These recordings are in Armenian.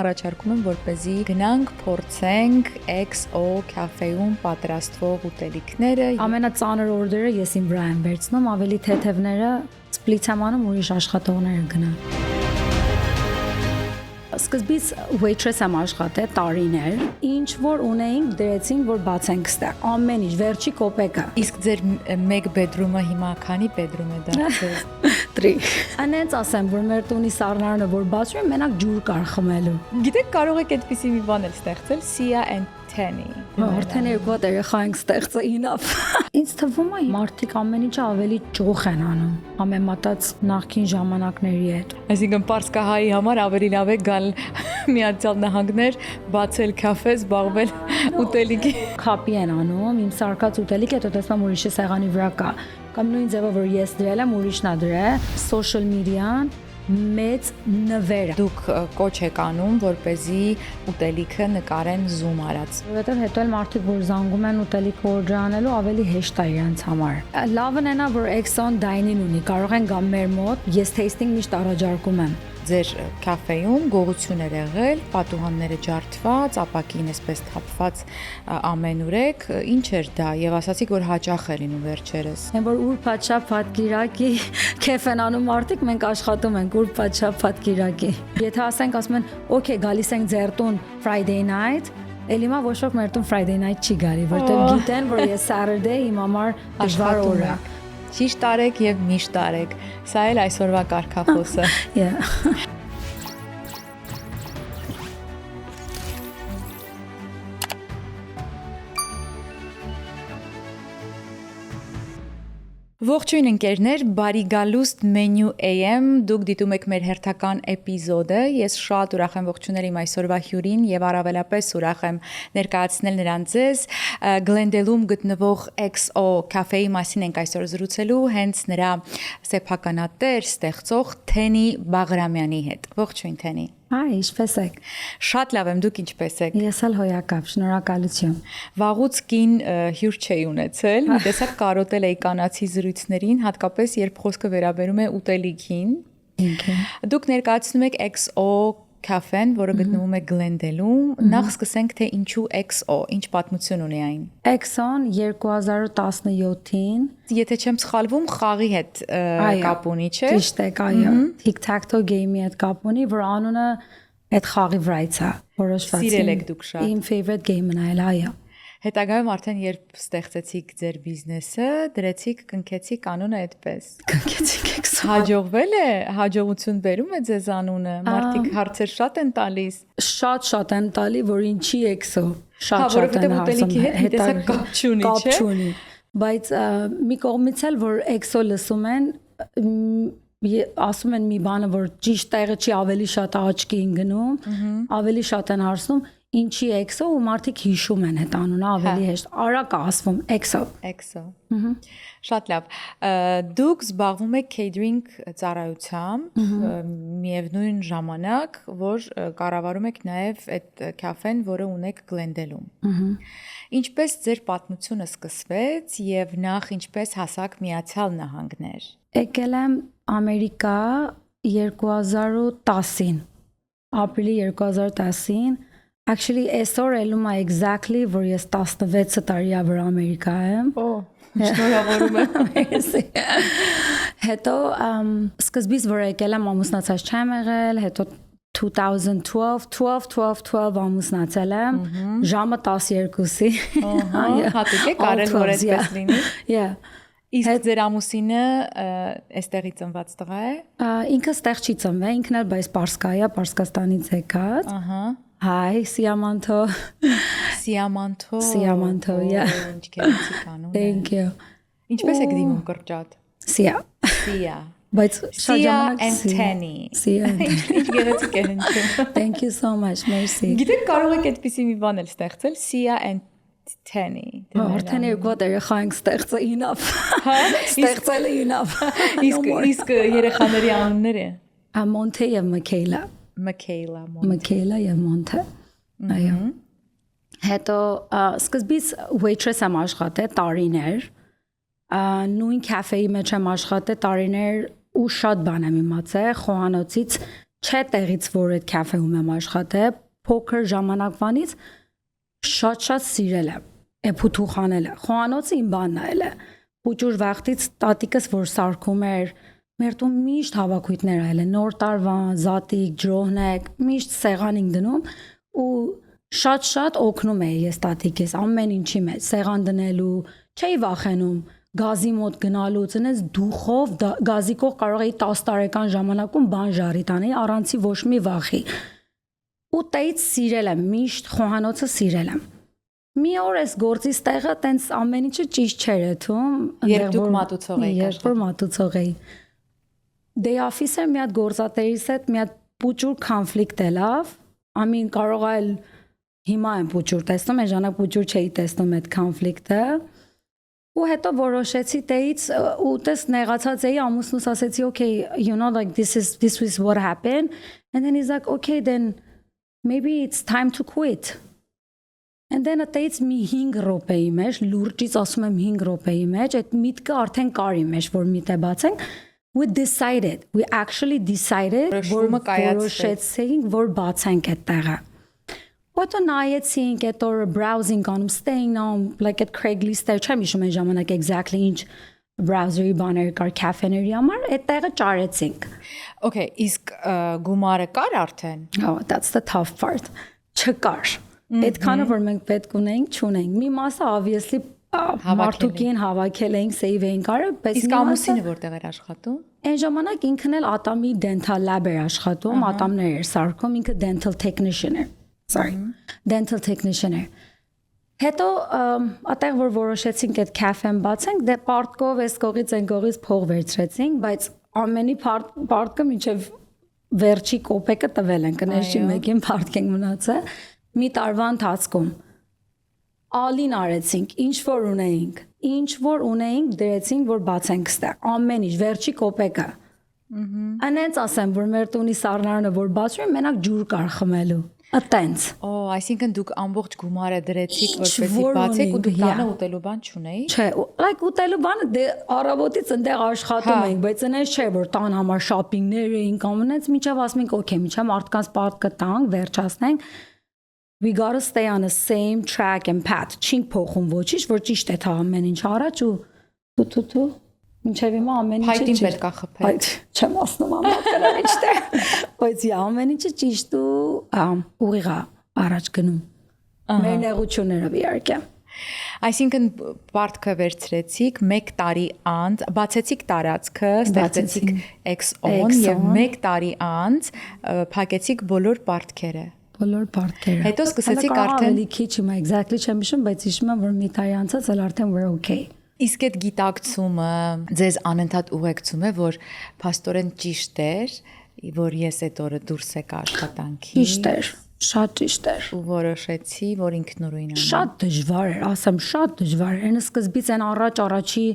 առաջարկում եմ, որպեսզի գնանք փորձենք XO Cafe-ում պատրաստվող ուտելիքները։ Ամենածանր օրդերը ես իմ վրա եմ վերցնում, ավելի թեթևները սպլիթ եմ անում, ուրիշ աշխատողները գնան։ Սկզբից waitress եմ աշխատել տարիներ, ինչ որ ունեինք դրեցինք, որ բացենք ստեղ, ամեն ինչ, վերջի կոպեկը։ Իսկ ձեր մեկ bedroom-ը հիմա քանի bedroom է դարձել։ 3։ Անենց ասեմ, որ մեր տունի սառնարանը որ բացում է, մենակ ջուր կար խմելու։ Գիտեք, կարող եք այդպիսի մի բան էլ ստեղծել, Sia and Tenny։ Արդեն երկու երեխա ենք ստեղծել enough։ Ինձ թվում է մարդիկ ամեն ինչը ավելի ճոխ են անում, համեմատած նախկին ժամանակների հետ։ Այսինքն Պարսկահայի համար ավելի լավ է գալ Միացյալ Նահանգներ, բացել կաֆե, զբաղվել ուտելիքի։ Քապի են անում, իմ սարկած ուտելիք հետո տեսնում ուրիշի սեղանի վրա կա։ Կամ նույն ձևը որ ես դրել եմ, ուրիշն է դրել, social media-ն մեծ նվեր։ Դուք կոչ եք անում, որպեսզի ուտելիքը նկարեն zoom արած։ Որովհետև հետո էլ մարդիկ որ զանգում են ուտելիքը օրդեր անելու, ավելի հեշտ է իրենց համար։ Լավն է նա, որ Exxon Dine-ին ունի, կարող են գալ մեր մոտ, ես tasting միշտ առաջարկում եմ։ Ձեր կաֆեում գողություն էր եղել, պատուհանները ջարդված, ապակին այսպես թափված ամենուրեք, ինչ էր դա եւ ասացիք որ հաճախ է լինում վերջերս։ Են որ ուրբաթ պատկիրակի քեֆ են անում մարդիկ, մենք աշխատում ենք ուրբաթ պատկիրակի։ Եթե ասում են, օքեյ, գալիս ենք ձեր տուն Friday night, Էլի մա ոչ ոք մեր տուն Friday night չի գալի, որտեղ գիտեն, որ ես Saturday իմ համար դժվար օր է։ Ճիշտ արեք եւ միշտ արեք։ Սա էլ այսօրվա կարգախոսը։ Ողջույն ընկերներ, բարի գալուստ Menu AM, դուք դիտում եք մեր հերթական էպիզոդը, ես շատ ուրախ եմ ողջունել իմ այսօրվա հյուրին եւ առավելապես ուրախ եմ ներկայացնել նրան ձեզ, Glendale-ում գտնվող XO Cafe-ի մասին ենք այսօր զրուցելու հենց նրա սեփականատեր, ստեղծող Tenny Բաղրամյանի հետ։ Ողջույն Tenny։ Հայ, ինչպես եք։ Շատ լավ եմ, դուք ինչպես եք։ Ես էլ հոյակապ, շնորհակալություն։ Վաղուց կին հյուր չէի ունեցել, մի տեսակ կարոտել էի կանացի զրույցներին, հատկապես երբ խոսքը վերաբերում է ուտելիքին։ Դուք ներկայացնում եք XO Cafe-ն, որը գտնվում է Glendale-ում։ Նախ սկսենք թե ինչու XO, ինչ պատմություն ունի այն։ XO-ն 2017-ին, եթե չեմ սխալվում, խաղի հետ կապ ունի, չէ՞։ Ճիշտ է, այո։ Tic-tac-toe game-ի հետ կապ ունի, որ անունը այդ խաղի վրայց է, որոշված։ Սիրել եք դուք շատ։ Իմ favorite game-ն է, այո։ Հետագայում արդեն երբ ստեղծեցիք ձեր բիզնեսը, դրեցիք, կնքեցիք անունը այդպես։ Կնքեցիք XO։ Հաջողվել է, հաջողություն բերում է ձեզ անունը։ Մարդիկ հարցեր շատ են տալիս։ Շատ են տալի, որ ինչի XO։ Շատ են ուտելիքի հետ տեսակ կապ չունի, չէ՞։ Կապ չունի։ Բայց մի կողմից էլ որ XO լսում են, ասում են մի բանը, որ ճիշտ տեղը չի, ավելի շատ աչքի են գնում, ավելի շատ են հարցնում ինչի XO ու մարդիկ հիշում են այդ անունը ավելի հեշտ։ Արագ ասվում XO։ Շատ լավ։ Դուք զբաղվում եք catering ծառայությամբ, միևնույն ժամանակ, որ կառավարում եք նաև այդ կաֆեն, որը ունեք Glendale-ում։ Ինչպես ձեր պատմությունը սկսվեց եւ նախ ինչպես հասաք Միացյալ Նահանգներ։ Եկել եմ Ամերիկա 2010-ին, ապրիլի 2010-ին։ Actually, այսօր ելում է exactly, որ ես 16 տարի է որ Ամերիկա եմ։ Շնորհավորում եմ։ Հետո սկզբից որ եկել եմ ամուսնացած չեմ եղել, հետո 2012 ամուսնացել եմ, ժամը 12-ի։ Հատուկ է կարել որ այսպես լինի։ Իսկ ձեր ամուսինը այստեղի ծնված տղա է։ Ինքը ստեղ չի ծնվել, ինքն էլ բայց Պարսկայա, Պարսկաստանից եկած։ Hi, Siamanto. Siamanto, yeah. Ինչ գեղեցիկ անուն է։ Thank you. Ինչպես եք դիմում կրճատ։ Sia. Բայց Sia and Tenny. Sia. Ինչ գեղեցիկ է հնչում։ Thank you so much, merci. Գիտեք կարող եք այդպիսի մի բան էլ ստեղծել, Sia and Tenny։ Արդեն երկու երեխա ենք ստեղծել enough։ Ստեղծել enough։ Իսկ երեխաների անունները։ Monte եւ Michaela։ Michaela եւ Monte։ Այո։ Հետո սկզբից waitress եմ աշխատել տարիներ։ Նույն կաֆեի մեջ եմ աշխատել տարիներ ու շատ բան եմ իմացել, խոհանոցից չէ տեղից որ այդ կաֆեում եմ աշխատել, փոքր ժամանակվանից շատ սիրել եմ, էփութու խանելը, խոհանոցը իմ բանն է, փուճուր վախտից տատիկս որ սարքում էր, մեր տուն միշտ հավաքույթներ այլ են, նոր տարվան, զատիկ, ջրոհնեք, միշտ սեղան ենք դնում ու շատ օգնում էի ես տատիկես ամեն ինչի մեջ, սեղան դնելու, չէի վախենում գազի մոտ գնալուց, այնպես դուխով գազի կող կարող էի 10 տարեկան ժամանակում բան ժարի տանի առանցի ոչ մի վախի։ Ու տեից սիրել եմ, միշտ խոհանոցը սիրել եմ։ Մի օր էս գործից տեղը տենց ամեն ինչը ճիշտ չէր էթում, երբ դուք մատուցող էիք, երբ որ մատուցող էի։ Day office-ը մի հատ գործատերիս հետ մի հատ փուճուր կոնֆլիկտ ելավ, ամին կարող է հիմա եմ փուճուր տեսնում, այն ժամանակ փուճուր չէի տեսնում այդ կոնֆլիկտը։ Ու հետո որոշեցի տեից ու տես նեղացած էի ամուսնուս ասեցի okay you know like this is what happened and then he's like okay then maybe it's time to quit. And then տեից մի 5 րոպեի մեջ լուրջից ասում եմ 5 րոպեի մեջ այդ միտքը արդեն կար իմ մեջ որ միտը բացենք we actually decided որ որոշեցինք որ բացենք այդ տեղը Հետո նայեցինք այդ օրը browsing անում staying on like at Craigslist-ը չեմ հիշում այն ժամանակ exactly ինչ browser-ի բաներ կար կաֆեների համար այդ տեղը ճարեցինք Okay իսկ գումարը կար արդեն Oh that's the tough part չկար Այդքանը որ մենք պետք ունեինք, չունեինք։ Մի մասը obviously մարդուկին հավաքել էինք, save էինք արել, բայց իսկ ամուսինը որտեղ էր աշխատում։ Այն ժամանակ ինքն էլ Ատամի dental lab էր աշխատում, ատամներ էր սարքում, ինքը dental technician էր։ Sorry, dental technician էր։ Հետո այդտեղ որ որոշեցինք այդ կաֆեն բացենք, դե պարտկով էս կողից այն կողից փող վերցրեցինք, բայց ամենի պարտքը մինչև վերջի կոպեկը տվել են, կներշի մեկին պարտք ենք մնացել։ Մի տարվա ընթացքում ալին արեցինք, ինչ որ ունեինք, դրեցինք, որ բացենք ստեղ, ամեն ինչ, վերջի կոպեկը։ Անենց ասեմ, որ մեր տունի սառնարանը որ բացում, մենակ ջուր կար խմելու։ Ատենց։ Այսինքն դուք ամբողջ գումարը դրեցիք, որպեսզի բացեք ու դուք տանը ուտելու բան չունեիք։ Չէ, like ուտելու բանը դե առավոտից այնտեղ աշխատում ենք, բայց այնպես չէ, որ տան համար շոփինգներ էինք ամենից, միջավ ասում ենք, okay, միջավ մարդկանց պարտքը տանք, վերջացնենք։ We got to stay on the same track and path. Չինք փոխում ոչինչ, որ ճիշտ է թա ամեն ինչ առաջ ու թու ինչեւ հիմա ամեն ինչը Փայտին պետք է խփել։ Այդ չեմ ասում ամեն ինչը։ Բայց ամեն ինչը ճիշտ ու ուղիղ է առաջ գնում։ Մեր նեղությունները իհարկե։ Այսինքն պարտքը վերցրեցիք 1 տարի անց, բացեցիք տարածքը, ստեղծեցիք X-on եւ 1 տարի անց փակեցիք բոլոր պարտքերը։ Բոլոր պարտքերը։ Հետո սկսեցիք արդեն ավելի քիչ հիմա exactly չեմ հիշում, բայց հիշում եմ որ մի տարի անցած էլ արդեն we're okay։ Իսկ այդ գիտակցումը ձեզ անընդհատ ուղեկցում է, որ փաստորեն ճիշտ էր, որ ես այդ օրը դուրս եկա աշխատանքից։ Ճիշտ էր, շատ ճիշտ էր։ Ու որոշեցի, որ ինքնուրույն եմ։ Շատ դժվար էր, ասեմ, շատ դժվար էր։ Այն սկզբից այն առաջի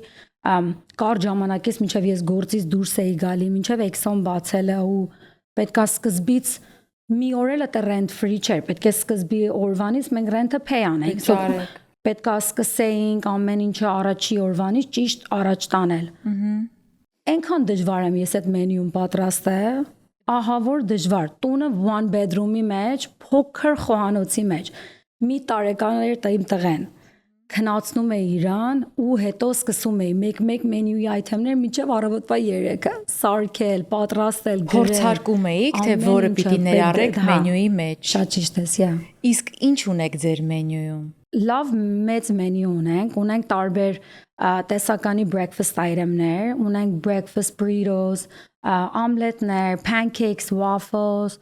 կարճ ժամանակից մինչև ես գործից դուրս էի գալի, մինչև Exxon բացելը ու պետքա սկզբից մի օր էլ դա rent free չէր, պետք է սկզբի օրվանից մենք rent-ը pay անենք։ Պետք է սկսեինք ամեն ինչը առաջի օրվանից ճիշտ առաջ տանել։ Այնքան դժվար եմ ես այդ մենյուն պատրաստել, ահա որ դժվար։ Տունը one bedroom-ի մեջ, փոքր խոհանոցի մեջ։ Մի տարեկան էր իմ տղեն։ Քնացնում էի իրան ու հետո սկսում էի մեկ մենյուի այթեմներ մինչև առավոտվա 3-ը սարքել, պատրաստել, գրել։ Փորձարկում էիք, թե որը պիտի ներառեք մենյուի մեջ։ Շատ ճիշտ ես, yeah։ Իսկ ինչ ունեք ձեր մենյուում։ Լավ մեծ մենյու ունենք տարբեր տեսականի breakfast item-ներ, ունենք breakfast burritos, omelet-ներ, pancakes, waffles,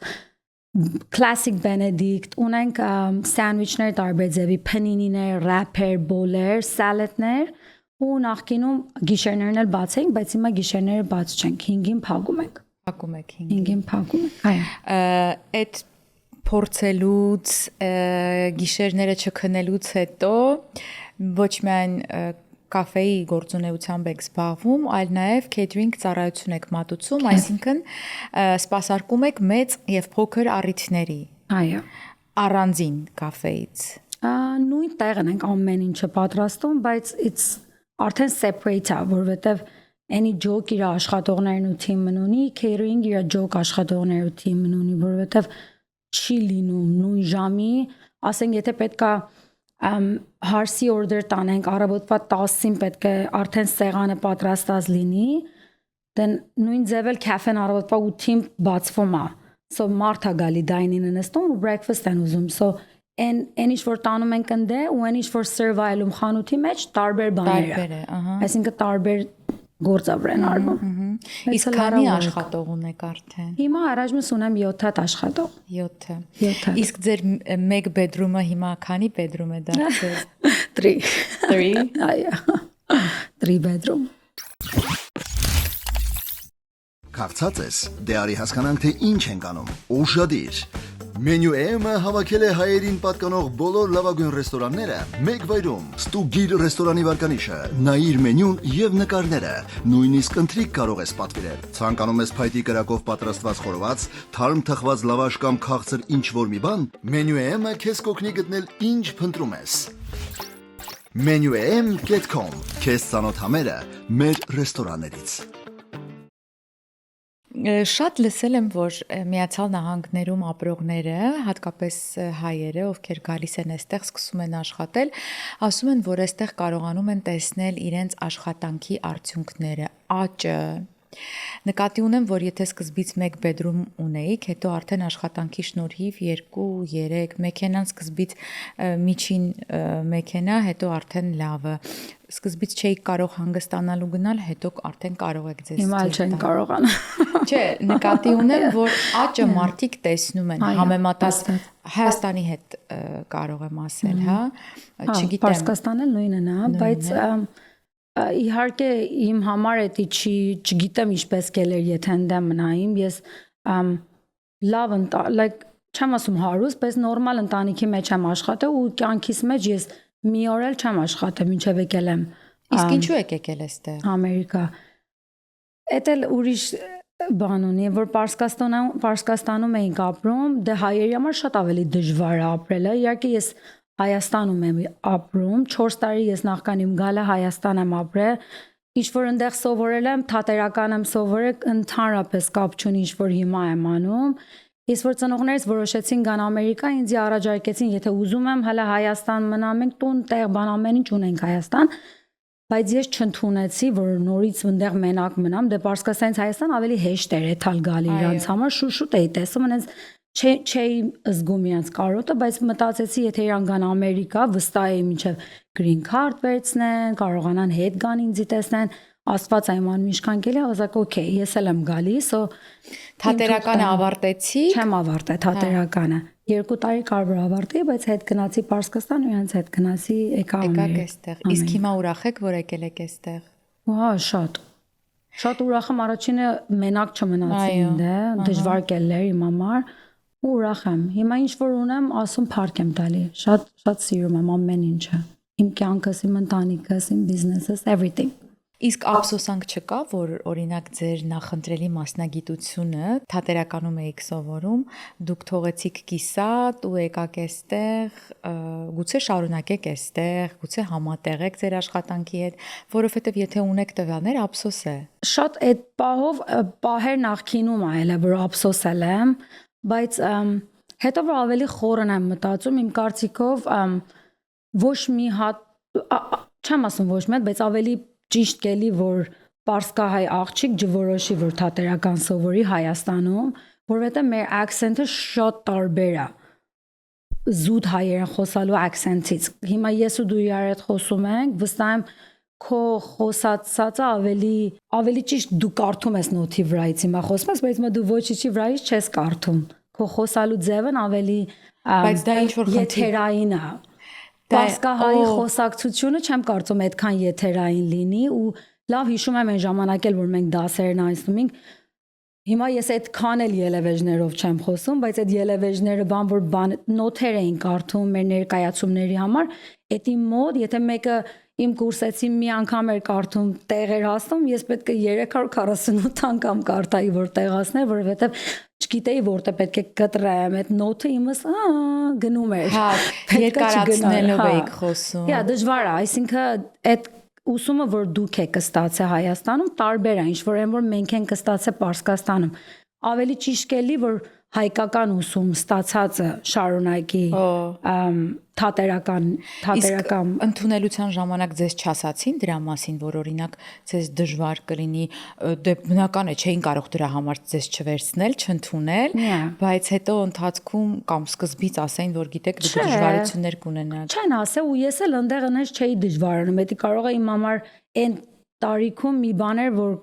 classic benedict, ունենք sandwich-ներ տարբեր ձևի, panini-ներ, wrapper, bowl-եր, salad-ներ ու նախկինում գիշերներն էլ բաց ենք, բայց հիմա գիշերները բաց չենք, 5-ին փակում ենք։ Փակում եք 5-ին փակում ենք։ Այո։ Այդ փորձելուց գիշերները չքնելուց հետո ոչ միայն կաֆեի գործունեությամբ եք զբաղվում, այլ նաև catering ծառայություն եք մատուցում, այսինքն սպասարկում եք մեծ եւ փոքր առիթների։ Այո։ Առանձին կաֆեից։ Նույն տեղն ենք ամեն ինչը պատրաստում, բայց it's արդեն separate է, որովհետեւ any joke իր աշխատողներն ու թիմն ունի, catering իր joke աշխատողներն ու թիմն ունի, որովհետև չի լինում նույն ժամի, ասենք եթե պետքա հարսի օրդեր տանենք, առավոտվա 10-ին պետք է արդեն սեղանը պատրաստած լինի, then նույն ձևել կաֆեն առավոտվա 8-ին բացվում է, so մարդա գալի դայնինը նստում ու breakfast են ուզում, so and ինչ որ տանում ենք ընդ է ու ինչ որ serve-ում խանութի մեջ տարբեր բաներ է, այսինքն տարբեր գործավրեն արվում։ Իսկ քանի աշխատող ունեք արդեն։ Հիմա առայժմ ունեմ 7 հատ աշխատող։ 7։ Իսկ ձեր մեկ bedroom-ը հիմա քանի bedroom է դարձել։ 3։ Այո։ 3 bedroom։ Քաղցած ես, դե արի հասկանանք թե ինչ ենք անում։ Ուշադիր։ Menu AM-ը հավաքել է հայերին պատկանող բոլոր լավագույն ռեստորանները մեկ վայրում։ Ստուգիր ռեստորանի վարկանիշը, նայիր մենյուն եւ նկարները։ Նույնիսկ ընթրիք կարող ես պատվիրել։ Ցանկանում ես փայտի կրակով պատրաստված խորոված, թարմ թխված լավաշ կամ քաղցր ինչ-որ մի բան, Menu AM-ը քեզ կօգնի գտնել ինչ փնտրում ես։ menuam.com Քեզ ծանոթ համերը մեր ռեստորաններից։ Շատ լսել եմ, որ Միացյալ Նահանգներում ապրողները, հատկապես հայերը, ովքեր գալիս են այստեղ, սկսում են աշխատել, ասում են, որ այստեղ կարողանում են տեսնել իրենց աշխատանքի արդյունքները, աճը։ Նկատի ունեմ, որ եթե սկզբից 1 bedroom ունեիք, հետո արդեն աշխատանքի շնորհիվ 2-3 մեքենան սկզբից միջին մեքենա, հետո արդեն լավը։ Սկզբից չէիք կարող հանգստանալ ու գնալ, հետո արդեն կարող եք ձեզ։ Հիմա չեն կարողանա։ Չէ, նկատի ունեմ, որ աճը մարդիկ տեսնում են, համեմատած Հայաստանի հետ կարող եմ ասել, հա, չգիտեմ։ Պարսկաստանը նույնն է, բայց իհարկե իմ համար էդի չգիտեմ ինչպես կելեր եթե ընդեմ մնայիմ, ես լավ like չեմ ասում հարուստ, բայց նորմալ ընտանիքի մեջ եմ աշխատել ու կյանքիս մեջ ես մի օր էլ չեմ աշխատել, մինչև եկել եմ։ Իսկ ինչու եք եկել այստեղ։ Ամերիկա։ Էդ էլ ուրիշ բան ունի, որ Պարսկաստանում էինք ապրում, դե հայերի համար շատ ավելի դժվար է ապրելը, իհարկե ես Հայաստանում եմ ապրում, 4 տարի ես նախքան իմ գալը Հայաստան եմ ապրել, ինչ որ այնտեղ սովորել եմ, թատերական եմ սովորել, ընդհանրապես կապ չունի ինչ որ հիմա եմ անում։ Ես որ ծնողներս որոշեցին գան Ամերիկա, ինձ առաջարկեցին, եթե ուզում եմ հələ Հայաստան մնամ, մենք տուն, տեղ, բան ամեն ինչ ունենք Հայաստան, բայց ես չընդունեցի, որ նորից այնտեղ մենակ մնամ, դե Պարսկաստանից Հայաստան ավելի հեշտ էր էթալ գալի իրանց համար, շուշուտ էի տեսում, այնց չէի զգում իրանց կարոտը, բայց մտածեցի, եթե իրան գան Ամերիկա, վստահ էի մինչև green card վերցնեն, կարողանան հետ գան ինձի տեսնեն, Աստված այման միշքան գելի, ասակ օքեյ, ես էլ եմ գալիս, թատերականը ավարտեցի։ Չեմ ավարտել թատերականը։ 2 տարի կարողա ավարտեի, բայց հետ գնացի Պարսկաստան ու իրանց հետ գնացի եկա այստեղ։ Իսկ հիմա ուրախ եք, որ եկել եք այստեղ։ Հա, շատ։ Շատ ուրախ եմ, առաջինը մենակ չմնացի ինձ, դժվար կելներ իմ համար, ու ուրախ եմ։ Հիմա ինչ որ ունեմ, ասում փառք եմ տալի։ Շատ սիրում եմ ամեն ինչը։ Իմ կյանքս, իմ ընտանիքս, իմ բիզնեսս, everything։ Իսկ ափսոսանք չկա, որ օրինակ ձեր նախընտրելի մասնագիտությունը թատերականում եք սովորում, դուք թողեցիք կիսատ ու եկաք այստեղ, գուցե շարունակեք այստեղ, գուցե համատեղեք ձեր աշխատանքի հետ, որովհետև եթե ունեք տվյալներ, ափսոս է։ Շատ այդ պահով պահեր նախկինում այլ է, որ ափսոսել եմ, բայց հետո որ ավելի խորն եմ մտածում, իմ կարծիքով ոչ մի հատ չեմ ասում ոչ մի հատ, բայց ավելի ճիշտ կելի, որ պարսկահայ աղջիկ ջորոշի, որ թատերական սովորի Հայաստանում, որովհետև մեր accent-ը շատ տարբեր է։ Զուտ հայերեն խոսալու accent-ից։ Հիմա ես ու դու իրար հետ խոսում ենք, վստահ եմ քո խոսածածը ավելի ճիշտ դու կարդում ես նոթի վրայից, հիմա խոսում ես, բայց դու ոչիչի վրայից չես կարդում։ Քո խոսալու ձևն ավելի բայց դա ինչ որ եթերային է։ Պարսկահայի խոսակցությունը չեմ կարծում այդքան եթերային լինի ու լավ հիշում եմ այն ժամանակ էլ որ մենք դասերն անցնում ենք հիմա ես այդքան էլ ելևեջներով չեմ խոսում բայց այդ ելևեջները բան նոթեր էին կարդում մեր ներկայացումների համար էդի մոդ եթե մեկը իմ կուրսեցի մի անգամ էր կարդում տեղեր հասնում ես պետք է 348 անգամ կարդայի որ տեղացներ որովհետև չգիտեի որտե պետք է կտրեմ այդ նոթը իմս գնում էր երկարացնելով էիք խոսում դժվար է այսինքն այդ ուսումը որ դուք եք կստացե Հայաստանում տարբեր է, ինչ որ այն որ մենք ենք կստացե Պարսկաստանում։ Ավելի ճիշտ կելի որ հայկական ուսում ստացածը շարունակի թատերական ընդունելության ժամանակ ձեզ չասացին դրա մասին, որ օրինակ ձեզ դժվար կլինի, դե բնական է, չէին կարող դրա համար ձեզ չվերցնել, չընդունել, բայց հետո ընթացքում կամ սկզբից ասեին, որ գիտեք դուք դժվարություններ կունենաք։ Չեն ասե ու ես էլ ընդեղ այնպես չէի դժվարանում, դա կարող է իմ համար այն տարիքում մի բան էր, որ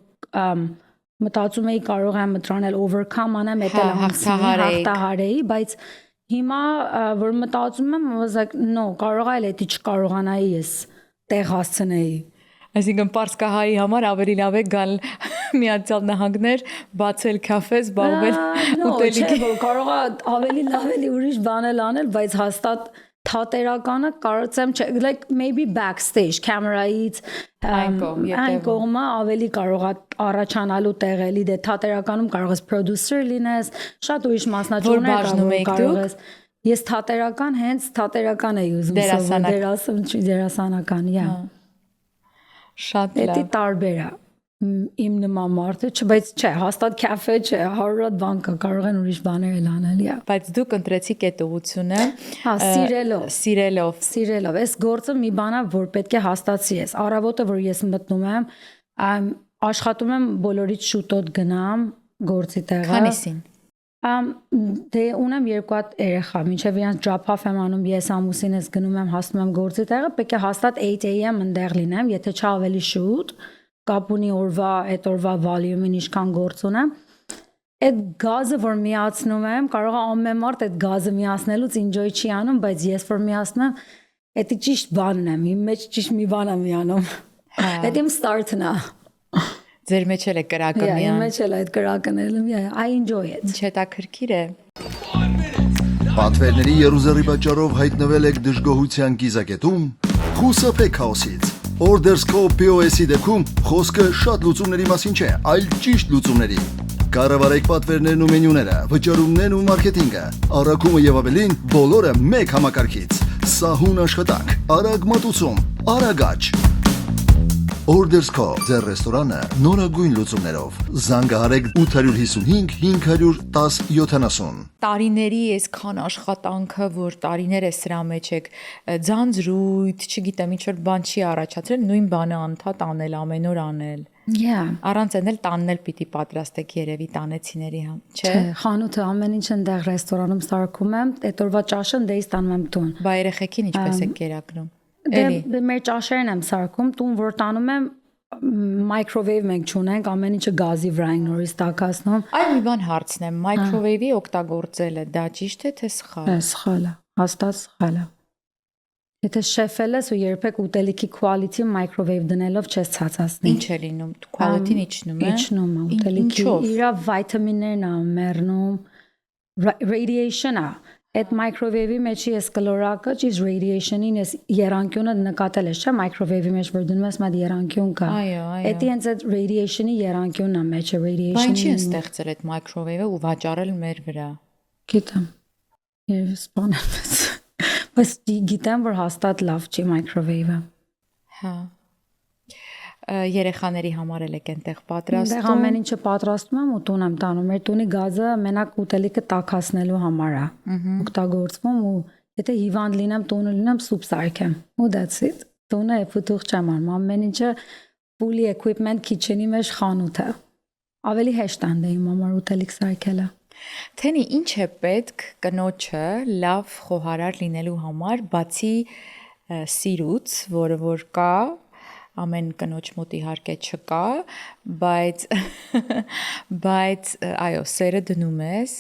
մտածում էի կարող եմ մտրանել overcome անեմ, էտել հաղթահարեի, բայց հիմա որ մտածում եմ, was like no, կարող է դա չկարողանայի ես տեղ հասցնեի։ Այսինքն Պարսկահայի համար ավելի լավ է գալ Միացյալ Նահանգներ, բացել կաֆե, զբաղվել ուտելիքի։ Չէ, կարող է ավելի լավ էլի ուրիշ բաներ անել, բայց հաստատ թատերականը կարծեմ չէ, like maybe backstage camera-ից այն կողմը ավելի կարող է առաջանալու տեղ էլի, դե թատերականում կարող ես producer լինես, շատ ուրիշ մասնաճյուղներ կարող ես։ Ես թատերական հենց թատերական էի ուզում սովորել, դերասանական, Շատ լավ։ Դա տարբեր է։ Իմ նման մարդը, բայց չէ, հաստատ կաֆե չէ, 100 հատ բան կա, կարող են ուրիշ բաներ անել, Բայց դուք ընտրեցիք այդ ուղղությունը, սիրելով։ Այս գործը մի բան է, որ պետք է հաստատի ես։ Առավոտը, որ ես մտնում եմ, աշխատում եմ բոլորից շուտոտ գնամ գործի տեղը։ Քանիսին։ Դե ունեմ 2 հատ երեխա, մինչև իրանց drop-off եմ անում, ես ամուսինս գնում եմ, հասնում եմ գործի տեղը, պետք է հաստատ 8 AM ընդեղ լինեմ, եթե չէ ավելի շուտ, կապ ունի այդ օրվա volume-ին ինչքան գործ ունեմ։ Այդ գազը, որ միացնում եմ, կարող է ամեն մարդ այդ գազը միացնելուց enjoy չի անում, բայց ես որ միացնում եմ, դա ճիշտ բանն է, իմ մեջ ճիշտ մի բան եմ միանում։ Դա իմ start-ն է։ Ձեր մեջ էլ է կրակը միան։ Իմ մեջ էլ այդ կրակն է, I enjoy it։ Ինչ հետաքրքիր է։ Պատվերների երուզերի պատճառով հայտնվել եք դժգոհության կիզակետում, խուսափեք քաոսից։ Ordersco POS-ի դեպքում խոսքը շատ լուծումների մասին չէ, այլ ճիշտ լուծումների։ Կառավարեք պատվերներն ու մենյուները, վճարումներն ու մարքեթինգը, առաքումը եւ ավելին, բոլորը մեկ համակարգից։ Սահուն աշխատանք, արագ մատուցում, արագաճ։ Ordersco ձեր ռեստորանը նորագույն լուծումներով։ Զանգահարեք 855 510 70։ Տարիների այսքան աշխատանքը, որ տարիներ է սրա մեջ եք, ձանձրույթ, չգիտեմ, ինչ որ բան չի առաջացրել, նույն բանը անդադ անել, ամեն օր անել։ Առանց այն էլ տաննել պիտի պատրաստեք երևի տանեցիների համ, չէ։ Խանութը ամեն ինչ ընդեղ ռեստորանում սարքում եմ, այդ օրվա ճաշը դեից տանում եմ տուն։ Բա երեխեքին ինչպես եք կերակրում։ Դե մեր ճաշերն եմ սարքում, տուն որ տանում եմ microwave մենք չունենք, ամեն ինչը գազի վրա են նորից տաքացնում։ Այ մի բան հարցնեմ, microwave-ի օգտագործելը դա ճիշտ է թե սխալ։ Սխալ է, հաստատ սխալ է։ Եթե շեֆել ես ու երբեք ուտելիքի quality microwave դնելով չես ցածացնի։ Ինչ է լինում, quality-ն իջնում է։ Իջնում է, ուտելիքի իր վիտամիններն է մեռնում, radiation-ը։ Այդ microwave-ի մեջ ես կլորակը, ճիշտ radiation-ին ես երանգյունը նկատել ես, չէ՞, microwave-ի մեջ որ դնում ես մատ երանգյուն կա։ Այո։ Էդի հենց այդ radiation-ի երանգյունն է մեջը radiation-ի։ Բայց ինչի է ստեղծել այդ microwave-ը ու վաճառել մեր վրա։ Գիտեմ։ Ես սպանեմ։ Բայց գիտեմ, որ հաստատ լավ չի microwave-ը։ Հա։ Երեխաների համար էլ եք այնտեղ պատրաստում։ Այնտեղ ամեն ինչը պատրաստում եմ ու տուն եմ տանում։ Մեր տունի գազը մենակ ուտելիքը տաքացնելու համար է։ Օգտագործվում ու եթե հիվանդ լինեմ, տունը լինեմ, սուպ սարքեմ։ Ու that's it։ Տունը ֆուտուղ չեմ անում, ամեն ինչը fully equipment kitchen-ի մեջ խանութ է։ Ավելի հեշտ է իմ համար ուտելիք սարքելը։ Թենի ինչ է պետք կնոջը լավ խոհարար լինելու համար, բացի սիրուց, որը որ կա, ամեն կնոջ մոտ իհարկե չկա, բայց այո, սերը դնում ես,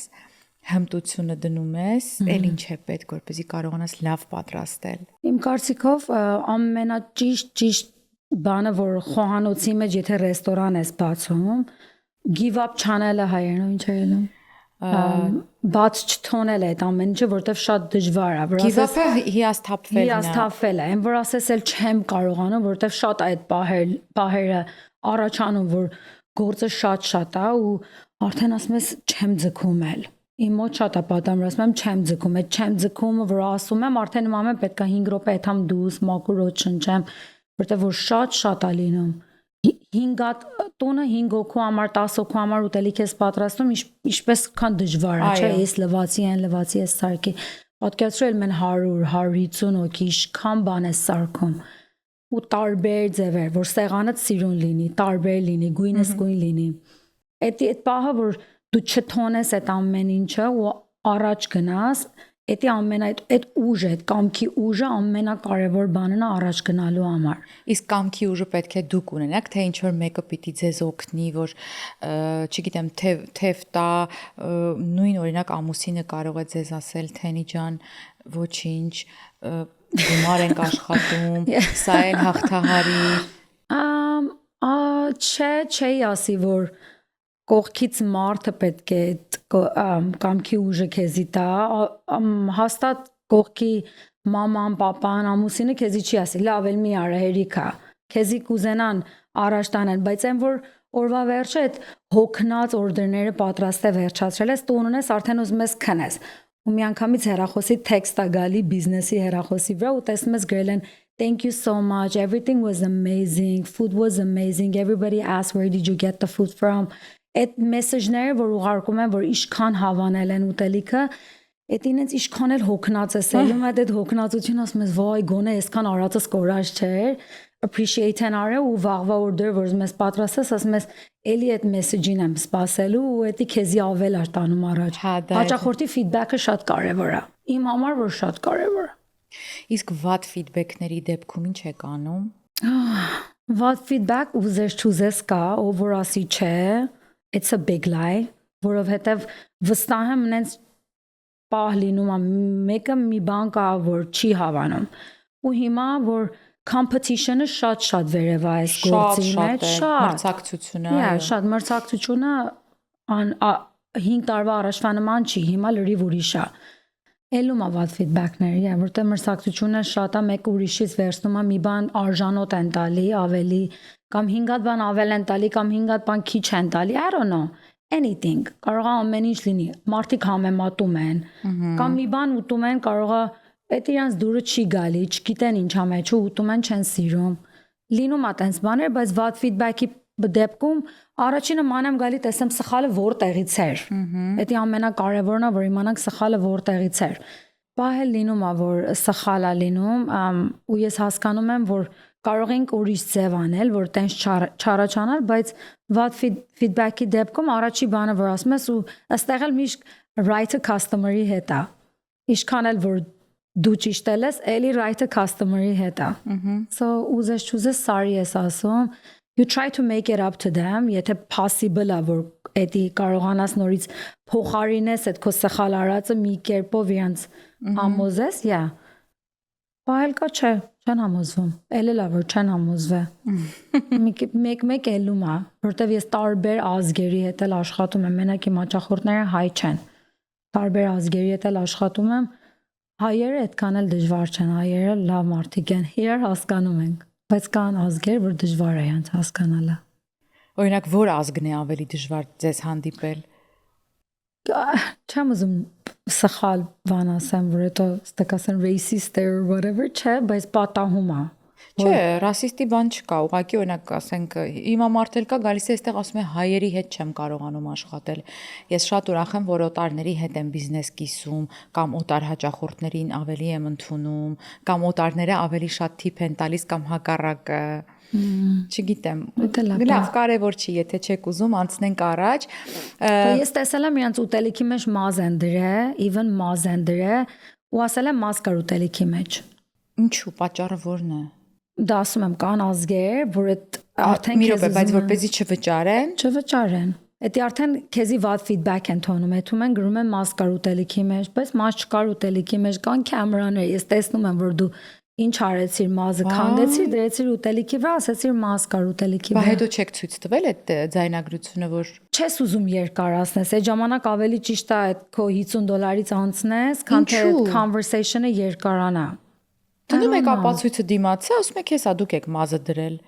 հմտությունը դնում ես, էլ ինչ է պետք, որպեսզի կարողանաս լավ պատրաստել։ Իմ կարծիքով ամենաճիշտ բանը, որ խոհանոցի մեջ եթե ռեստորան ես բացում, give up չանելը հայերենով ինչ է ելնում։ Բաց չթոնել այդ ամեն ինչը, որտեվ շատ դժվար է, որ ասես հիասթափվելն է։ Հիասթափվել է, այն որ ասես էլ չեմ կարողանում, որտեվ շատ այդ պահերը առաջանում, որ գործը շատ է ու արդեն ասում ես չեմ ձգում էլ։ Իմ մոտ շատ է պատահում, ասում եմ չեմ ձգում, այդ չեմ ձգումը, որ ասում եմ, արդեն իմ ամեն պետք է 5 րոպե այդամ դուս մաքուր օդ շնչեմ, որտեղ որ շատ է լինում 5 տոնը 5 հոգու համար 10 հոգու համար ուտելիք ես պատրաստում ինչպես քան դժվար է չէ այս լվացի այն լվացի այս սարքի պատկերացրու էլ մեն 100-150 հոգի ինչքան բան է սարքում ու տարբեր ձևեր որ սեղանդ սիրուն լինի տարբեր լինի գույնս գույն լինի այդ պահը որ դու չթոնես այդ ամեն ինչը ու առաջ գնաս Էդի այդ ուժը, այդ կամքի ուժը ամենակարևոր բանն է առաջ գնալու համար։ Իսկ կամքի ուժը պետք է դուք ունենաք, թե ինչ որ մեկը պիտի ձեզ օգնի, որ չգիտեմ, թեև տա նույն օրինակ ամուսինը կարող է ձեզ ասել, Թենի ջան, ոչինչ, գումար ենք աշխատում, սա էլ հաղթահարի։ Չէի ասի, որ կողքից մարդը պետք է կամքի ուժը քեզի տա հաստատ կողքի մաման, պապան, ամուսինը քեզի չի ասի լավ էլ մի արա հերիքա քեզի կուզենան առաջ տանեն բայց այն որ օրվա վերջը այդ հոգնած օրդերները պատրաստ է վերջացրել ես տուն ունես արդեն ուզում ես քնես ու մի անգամից հեռախոսի տեքստ է գալի բիզնեսի հեռախոսի վրա ու տեսնում ես գրել են Thank you so much. Everything was amazing. Food was amazing. Everybody asked where did you get the food from? Այդ մեսեջները որ ուղարկում են որ իշքան հավանել են ուտելիքը այդ ինձ իշքան էլ հոգնած է սելում այդ հոգնածությունը ասում ես վայ գոնե այսքան արածս կորած չէր appreciate են արել ու վաղվա օրդեր որ ես պատրաստես ասում ես էլի այդ մեսեջին եմ սպասելու ու էդի քեզի ավել ար տանում առաջ հաճախորդի ֆիդբեքը շատ կարևոր է իմ համար որ շատ կարևոր է Իսկ վատ ֆիդբեքների դեպքում ինչ եք անում Վատ ֆիդբեք ուզես չուզես կա ով որ ասի չէ It's a big lie, որովհետև վստահ եմ նենց պահ լինում է մեկը մի բան կա որ չի հավանում ու հիմա որ competition-ը շատ վերև է այս գործի մեջ մրցակցությունը շատ մրցակցությունը 5 տարվա առաջվա նման չի հիմա լրիվ ուրիշ է Էլում է վատ ֆիդբեքները որտեղ մրցակցությունը շատ է մեկ ուրիշից վերցնում է մի բան արժանոտ են տալի ավելի կամ 5 հատ բան ավել են տալի կամ 5 հատ բան քիչ են տալի I don't know anything կարող է ամեն ինչ լինի մարդիկ համեմատում են կամ մի բան ուտում են կարող է այդ իրանց դուրը չի գալի չգիտեն ինչա մեջ ու ուտում են չեն սիրում լինում է տենց բաներ բայց վատ ֆիդբեքի դեպքում առաջինը մանեմ գալի տեսեմ սխալը որտեղից էր դա ամենակարևորն է որ իմանանք սխալը որտեղից էր Պահել լինում է որ սխալ է լինում ու ես հասկանում եմ որ կարող ենք ուրիշ ձև անել որ տենց չառաջանալ բայց վատ ֆիդբեքի դեպքում առաջի բանը որ ասում ես ու ըստեղ էլ միշտ right-ը customer-ի հետ է ինչքան էլ որ դու ճիշտ ես էլի right-ը customer-ի հետ է so ուզես չուզես sorry ես ասում you try to make it up to them եթե possible է որ էդի կարողանաս նորից փոխարինես այդ քո սխալ արածը մի կերպով իրանց համոզես Պահել կա չէ չեն համոզվում էլ լավ որ չեն համոզվե մեկ ելում է որտեվ ես տարբեր ազգերի հետ էլ աշխատում եմ մենակ իմ հաճախորդները հայ չեն տարբեր ազգերի հետ էլ աշխատում եմ հայերը այդքան էլ դժվար չեն հայերը լավ մարդիկ են իրար հասկանում ենք բայց կան ազգեր որ դժվար է հենց հասկանալը Օրինակ որ ազգն է ավելի դժվար ձեզ հանդիպել Չեմ ուզում սխալ բան ասեմ, որ հետո ստակասեն racist or whatever, չէ, բայց պատահում է Չէ, ռասիստի բան չկա, ուղղակի օրինակ ասենք հիմա մարդել կա գալիս է այստեղ ասում է հայերի հետ չեմ կարողանում աշխատել։ Ես շատ ուրախ եմ, որ օտարների հետ եմ բիզնես կիսում, կամ օտար հաճախորդներին ավելի եմ ընդունում, կամ օտարները ավելի շատ թիփ են տալիս կամ հակառակը։ Չգիտեմ։ Լավ, կարևոր չի, եթե չեք ուզում անցնենք առաջ։ Ես տեսել եմ իրանց ուտելիքի մեջ մազ են դրել, even մազ են դրել, ու ասել եմ մազ կար ուտելիքի մեջ։ Ինչու, պատճառը ո՞րն է։ Դա ասում եմ կան ազգեր, որ այդ արդեն քեզ բայց որպեսզի չվճարեն։ Էդի արդեն քեզի վատ ֆիդբեք են թողնում, հետում են գրում են մազ կար ուտելիքի մեջ, բայց մազ չկար ուտելիքի մեջ, կան կամերաներ, ես տեսնում եմ, որ դու ինչ արեցիր մազը, քանդեցիր, դրեցիր ուտելիքի վրա, ասեցիր մազ կար ուտելիքի վրա։ Բա հետո չեք ցույց տվել այդ ձայնագրությունը, որ չես ուզում երկարացնես, այդ ժամանակ ավելի ճիշտ է այդ քո $50 անցնես, քան թե conversation-ը երկարանա։ Դնում եք ապացույցը դիմացի, ասում եք հեսա դուք եք մազը դրել։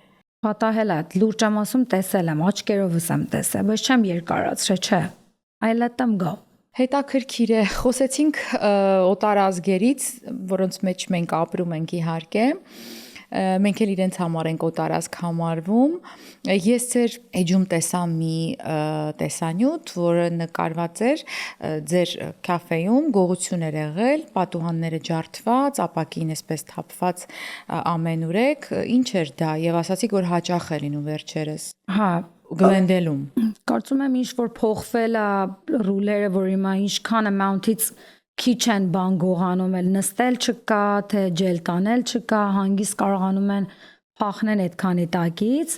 Պատահել է, լուրջ եմ ասում, տեսել եմ, աչքերովս եմ տեսել, բայց չեմ երկարացրել, չէ։ I let them go։ Հետաքրքիր է, խոսեցինք օտար ազգերից, որոնց մեջ մենք ապրում ենք իհարկե։ Մենք էլ իրենց համար ենք օտարազգ համարվում։ Ես ձեր էջում տեսա մի տեսանյութ, որը նկարված էր ձեր կաֆեում, գողություն էր եղել, պատուհանները ջարդված, ապակին էսպես թափված ամենուրեք։ Ինչ էր դա եւ ասացիք, որ հաճախ է լինում վերջերս։ Հա, Գլենդելում։ կարծում եմ ինչ որ փոխվել է ռուլերը, որ հիմա ինչքան amount-ից քիչ են բան գողանում էլ նստել չկա, թե ջել տանել չկա, հանգիստ կարողանում են փախնել այդքանի տակից,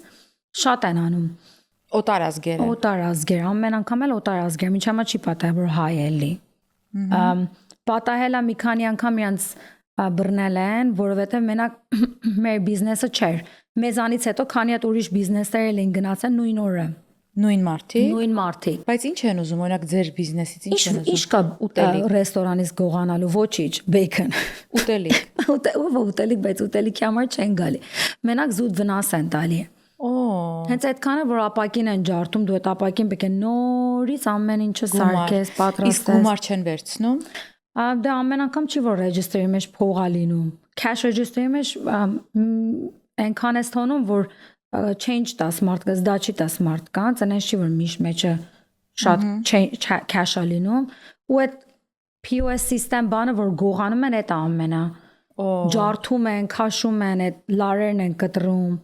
շատ են անում։ Օտարազգերը։ Օտարազգեր, ամեն անգամ էլ օտարազգեր, միջի համա չի պատահել որ հայ էլի։ Պատահել է մի քանի անգամ իրանց բռնել են, որովհետև մենակ մեր բիզնեսը չէր։ Մեզանից հետո քանի հատ ուրիշ բիզնեսներ են գնացել նույն օրը։ Նույն մարդիկ։ Նույն մարդիկ։ Բայց ինչ են ուզում, օրինակ ձեր բիզնեսից ինչ են ուզում։ Ինչ կա ռեստորանից գողանալու, ոչինչ, բեյքոն։ Ուտելիք։ Ուտելիք, բայց ուտելիքի համար չեն գալի։ Մենակ զուտ վնաս են տալի։ Հենց այդքանը որ ապակին են ջարդում, դու այդ ապակին պետք է նորից ամեն ինչը սարքես, պատրաստես։ Իսկ գումար չեն վերցնում։ Դա ամեն անգամ չի որ ռեջիստրի մեջ փող է լինում։ Cash register-ի մեջ այնքան է թողնում, որ change 10 մարդ կա, դա չի 10 մարդ կա, ցանես չի որ միշտ մեջը շատ cash է լինում, ու այդ POS system բանը որ գողանում են, այդ ամենը։ Ջարդում են, քաշում են, այդ լարերն են կտրում։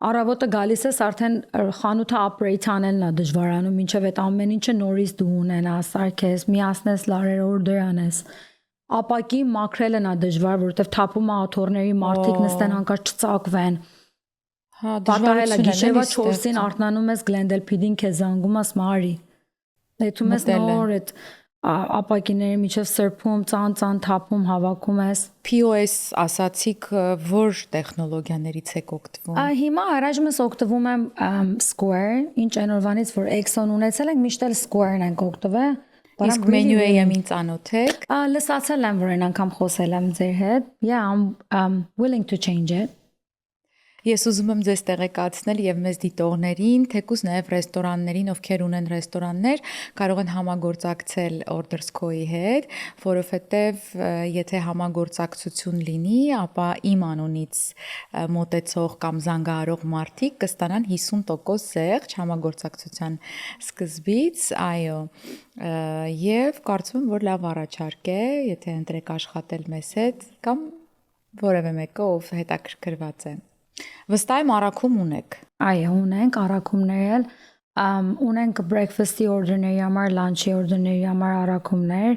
Առավոտը գալիս ես արդեն խանութը operate անելն է դժվարանում, ինչև այդ ամեն ինչը նորից դու ունենաս, սարքես, միացնես լարերը order անես։ Ապակի մաքրելն է դժվար, որովհետև թափում է աթոռների մարդիկ նստեն հանկարծ չծակվեն։ Հա, դժվարել է գիշերվա 4-ին արթնանում ես Glendale PD-ին քեզ զանգում ես մարի։ Դեթում ես նոր այդ ապակիների միջև սրբում, ծան թափում հավաքում ես։ POS ասացիք, որ տեխնոլոգիաներից եք օգտվում։ Հիմա առայժմ ես օգտվում եմ Square, ինչ այնօրվանից որ Exxon ունեցել ենք, միշտ էլ Square-ն ենք օգտվել։ Իսկ Menu AM-ին ծանոթ եք։ Լսացել եմ, որ այն անգամ խոսել եմ ձեր հետ։ Yeah, I'm willing to change it. Ես ուզում եմ ձեզ տեղեկացնել եւ մեզ դիտողներին, թեկուզ նաեւ ռեստորաններին, ովքեր ունեն ռեստորաններ, կարող են համագործակցել Ordersco-ի հետ, որովհետեւ եթե համագործակցություն լինի, ապա իմ անունից մոտեցող կամ զանգահարող մարդիկ կստանան 50% զեղչ համագործակցության սկզբից, այո։ Եվ կարծում եմ, որ լավ առաջարկ է, եթե ընտրեք աշխատել մեզ հետ կամ որևէ մեկը, ով հետաքրքրված է։ Վստահ եմ առաքում ունեք։ Այո, ունենք առաքումներ էլ, ունենք breakfast-ի order-ների համար, lunch-ի order-ների համար առաքումներ,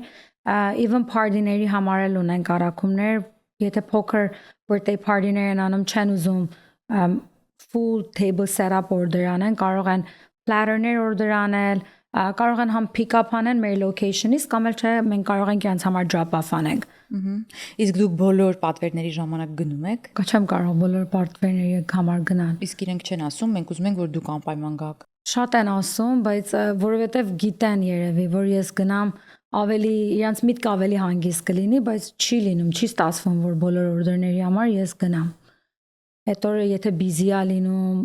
even party-ների համար էլ ունենք առաքումներ, եթե փոքր birthday party-ներ են անում, չեն ուզում full table setup order անեն, կարող են platter-ներ order անել, կարող են համ pick-up անեն մեր location-ից, կամ էլ չէ, մենք կարող ենք իրենց համար drop-off անենք։ Իսկ դուք բոլոր պատվերների ժամանակ գնում եք։ Չեմ կարող բոլոր պատվերների համար գնալ։ Իսկ իրենք չեն ասում, մենք ուզում ենք որ դուք անպայման գաք։ Շատ են ասում, բայց որովհետև գիտեն երևի, որ ես գնամ ավելի իրանց միտք ավելի հանգիստ կլինի, բայց չի լինում, չի ստացվում, որ բոլոր օրդերների համար ես գնամ։ Այդ օրը եթե busy է լինում,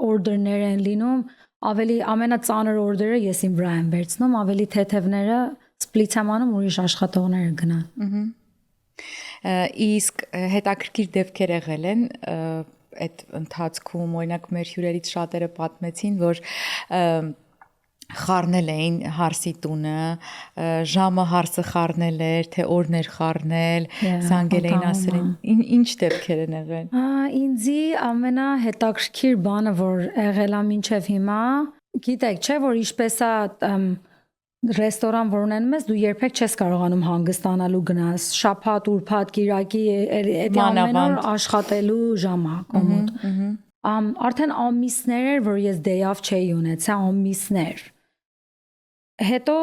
օրդերներ են լինում, ավելի ամենածանր օրդերը ես իմ վրա եմ վերցնում, ավելի թեթևները split եմ անում, ուրիշ աշխատողները գնան։ Իսկ հետաքրքիր դեպքեր եղել են այդ ընթացքում, օրինակ մեր հյուրերից շատերը պատմեցին, որ խառնել էին հարսի տունը, ժամը հարսը խառնել էր, թե օրն էր խառնել, զանգել էին ասել են, ինչ դեպքեր են եղել։ Ինձի ամենահետաքրքիր բանը, որ եղել է մինչև հիմա, գիտեք, չէ՞ որ ինչպես է ռեստորան որ ունենում ես, դու երբեք չես կարողանում հանգստանալու գնաս, շաբաթ, ուրբաթ, կիրակի, այդ ամեն օր աշխատելու ժամ է կոմոդ։ Արդեն ամիսներ էր, որ ես day off չէի ունեցել, ամիսներ։ Հետո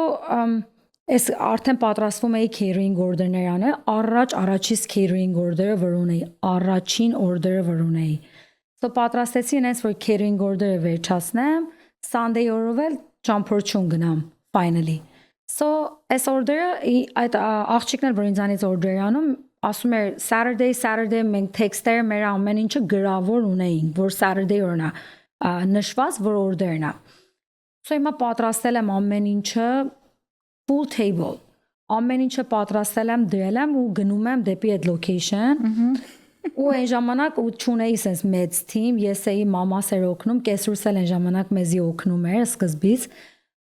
ես արդեն պատրաստվում էի catering order-ներ անել, առաջից catering order-ը որ ունեի, առաջին order-ը որ ունեի։ So պատրաստեցի ինձ որ catering order-ը վերջացնեմ, Sunday օրով էլ ճամփորդություն գնամ finally. So այս order-ը այդ աղջիկն էլ որ ինձանից order անում, ասում էր Saturday մենք text-եր մեր ամեն ինչը գրավոր ունեինք, որ Saturday օրն է նշված, որ order-ն է։ So հիմա պատրաստել եմ ամեն ինչը full table, ամեն ինչը պատրաստել եմ, դրել եմ ու գնում եմ դեպի այդ location։ ու այն ժամանակ ու չունեի sense մեծ թիմ, ես էի մամաս էր օգնում, կեսրուս էլ այն ժամանակ մեզի օգնում էր սկզբից։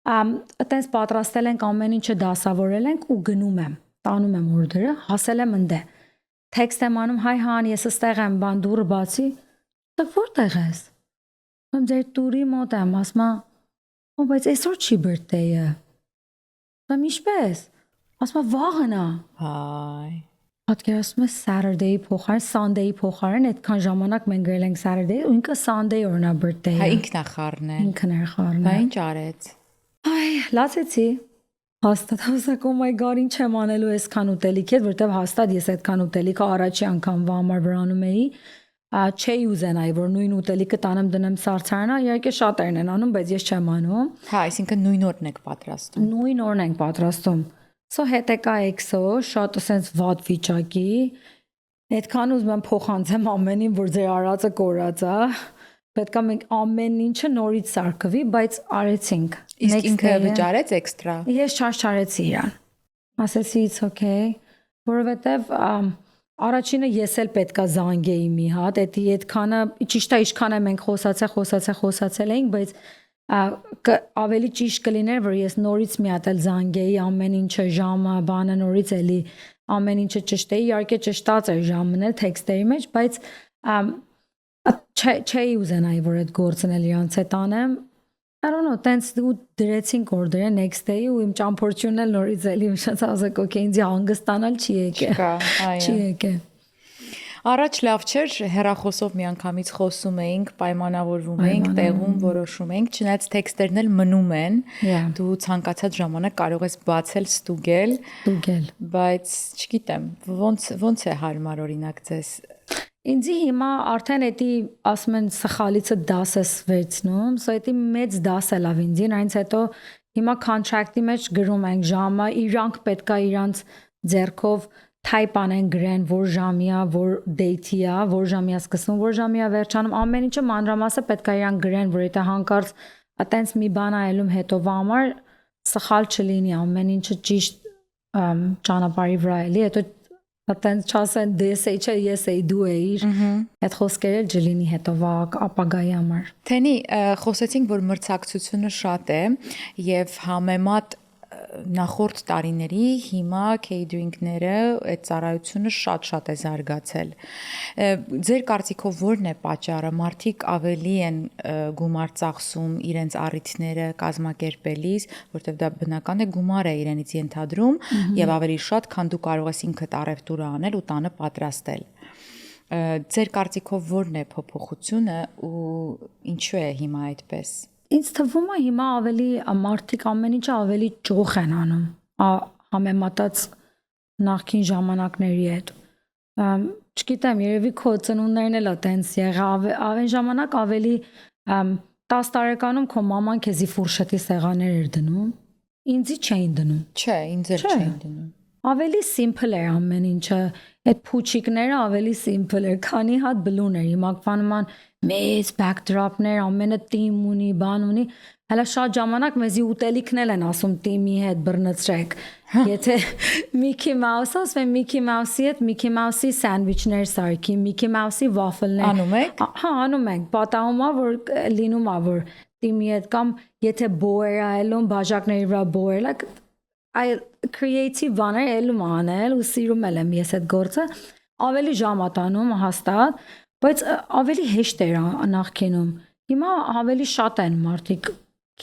Այտենց պատրաստել ենք ամեն ինչը դասավորել ենք ու գնում եմ, տանում եմ օրդերը, հասել եմ ընդե։ Տեքստ եմ անում, հայ հան, ես ստեղ եմ, բան դուրը բացի։ Դե որտեղ ես։ Ում ձեր տուրի մոտ եմ, ասма, «Ո բայց այսօր չի birthday-ը»։ Ամ ինչպես։ Ասма վաղն է։ Հայ։ Պատկերացնում ես Saturday-ի փոխարեն Sunday-ի փոխարեն այդքան ժամանակ մենք գրել ենք Saturday, ու ինքը Sunday օրնա birthday-ը։ Հա ինքն է խառնել։ Ինքն էր Բա խառնել։ ինչ արեց։ Այ, լացեցի։ Հաստատ ասակ, oh my god, ինչ եմ անելու այսքան ուտելիք հետ, որտեվ հաստատ ես այդքան ուտելիքը առաջի անգամվա համար վրանում էի։ Չէի ուզենայի, որ նույն ուտելիքը տանեմ դնեմ սարցարանա, իհարկե շատերն են անում, բայց ես չեմ անում։ Հա, այսինքն նույն օրն եք պատրաստում։ Նույն օրն ենք պատրաստում։ So հետեկա էքսո, շատ ասենց վատ վիճակի։ Այդքան ուզում եմ փոխանցեմ ամենին, որ ձեր արածը կորած է։ Պետք է մենք ամեն ինչը նորից սարքվի, բայց արեցինք։ Իսկ ինքը վճարեց էքստրա։ Ես չարչարեցի իրան։ Ասեցի it's okay, որովհետև առաջինը ես էլ պետքա զանգեի մի հատ, այդքանը ճիշտ է ինչքան է մենք խոսացել էինք, բայց ավելի ճիշտ կլիներ, որ ես նորից մի հատ էլ զանգեի ամեն ինչը ժամը, բանը նորից էլի ամեն ինչը ճշտեի, իհարկե ճշտած էր ժամն էլ տեքստերի մեջ, բայց չէի ուզենայի, որ այդ գործն էլ իրանց հետ անեմ։ I don't know, տենց ու դրեցինք օրդերը next day ու իմ ճամփորդությունն էլ նորից էլի ուշած ասեք, okay, ինձ հանգստանալ չի եկել։ Չի եկել։ Առաջ լավ չէր, հեռախոսով միանգամից խոսում էինք, պայմանավորվում էինք, տեղում որոշում էինք, չնայած տեքստերն էլ մնում են։ Դու ցանկացած ժամանակ կարող ես բացել, ստուգել, բայց չգիտեմ, ոնց է հարմար օրինակ ձեզ։ Ինձի հիմա արդեն էդի ասում են սխալիցը դաս ես վերցնում, սա էդի մեծ դաս է լավ ինձին, այնց հետո հիմա contract-ի մեջ գրում ենք ժամը, իրանք պետքա իրանց ձեռքով type անեն գրեն, որ ժամիա, որ date-իա, որ ժամիա սկսվում, որ ժամիա վերջանում, ամեն ինչը մանրամասը պետքա իրանք գրեն, որ եթե հանկարծ այտենց մի բան այլում հետովա համար սխալ չլինի, ամեն ինչը ճիշտ ճանապարհի վրա էլի, հետո այտենց չասեն դես էի, չէ, ես էի, դու էիր, այդ խոսքերը չլինի հետովա ապագայի համար։ Թենի խոսեցինք, որ մրցակցությունը շատ է եւ համեմատ նախորդ տարիների հիմա catering-ները այդ ծառայությունը շատ է զարգացել։ Ձեր կարծիքով ո՞րն է պատճառը։ Մարդիկ ավելի են գումար ծախսում իրենց առիթները կազմակերպելիս, որտեղ դա բնական է գումար է իրենից ենթադրում եւ ավելի շատ, քան դու կարող ես ինքդ առևտուրը անել ու տանը պատրաստել։ Ձեր կարծիքով ո՞րն է փոփոխությունը ու ինչու է հիմա այդպես։ Ինձ թվում է հիմա ավելի մարդիկ ամեն ինչը ավելի ճոխ են անում համեմատած նախկին ժամանակների հետ։ Չգիտեմ, երևի քո ծնունդներն էլ այտենց եղավ, այն ժամանակ ավելի 10 տարեկանում քո մաման քեզի ֆուրշետի սեղաններ էր դնում, ինձի չէին դնում։ Չէ, ինձ էլ չէին դնում։ Ավելի simple էր ամեն ինչը, այդ փուչիկները ավելի simple էր, քանի հատ բլուն էր, հիմա կվանման մեծ backdrop-ներ, ամենը թիմ ունի, բան ունի, հələ շատ ժամանակ մեզի ուտելիքն են ասում թիմի հետ բռնցրեք։ Եթե Mickey Mouse-ը, ասում են Mickey Mouse-ի հետ Mickey Mouse-ի սանդվիչներ սարքի, Mickey Mouse-ի waffle-ներ։ Անում եք։ Հա, անում ենք, պատահում է, որ լինում է, որ թիմի հետ կամ եթե բոեր այլում, բաժակների վրա բոեր, այ creative բաներ ելում անել ու սիրում եմ ես այդ գործը, ավելի ժամատանում հաստատ, բայց ավելի հեշտ էր նախկինում։ Հիմա ավելի շատ են մարդիկ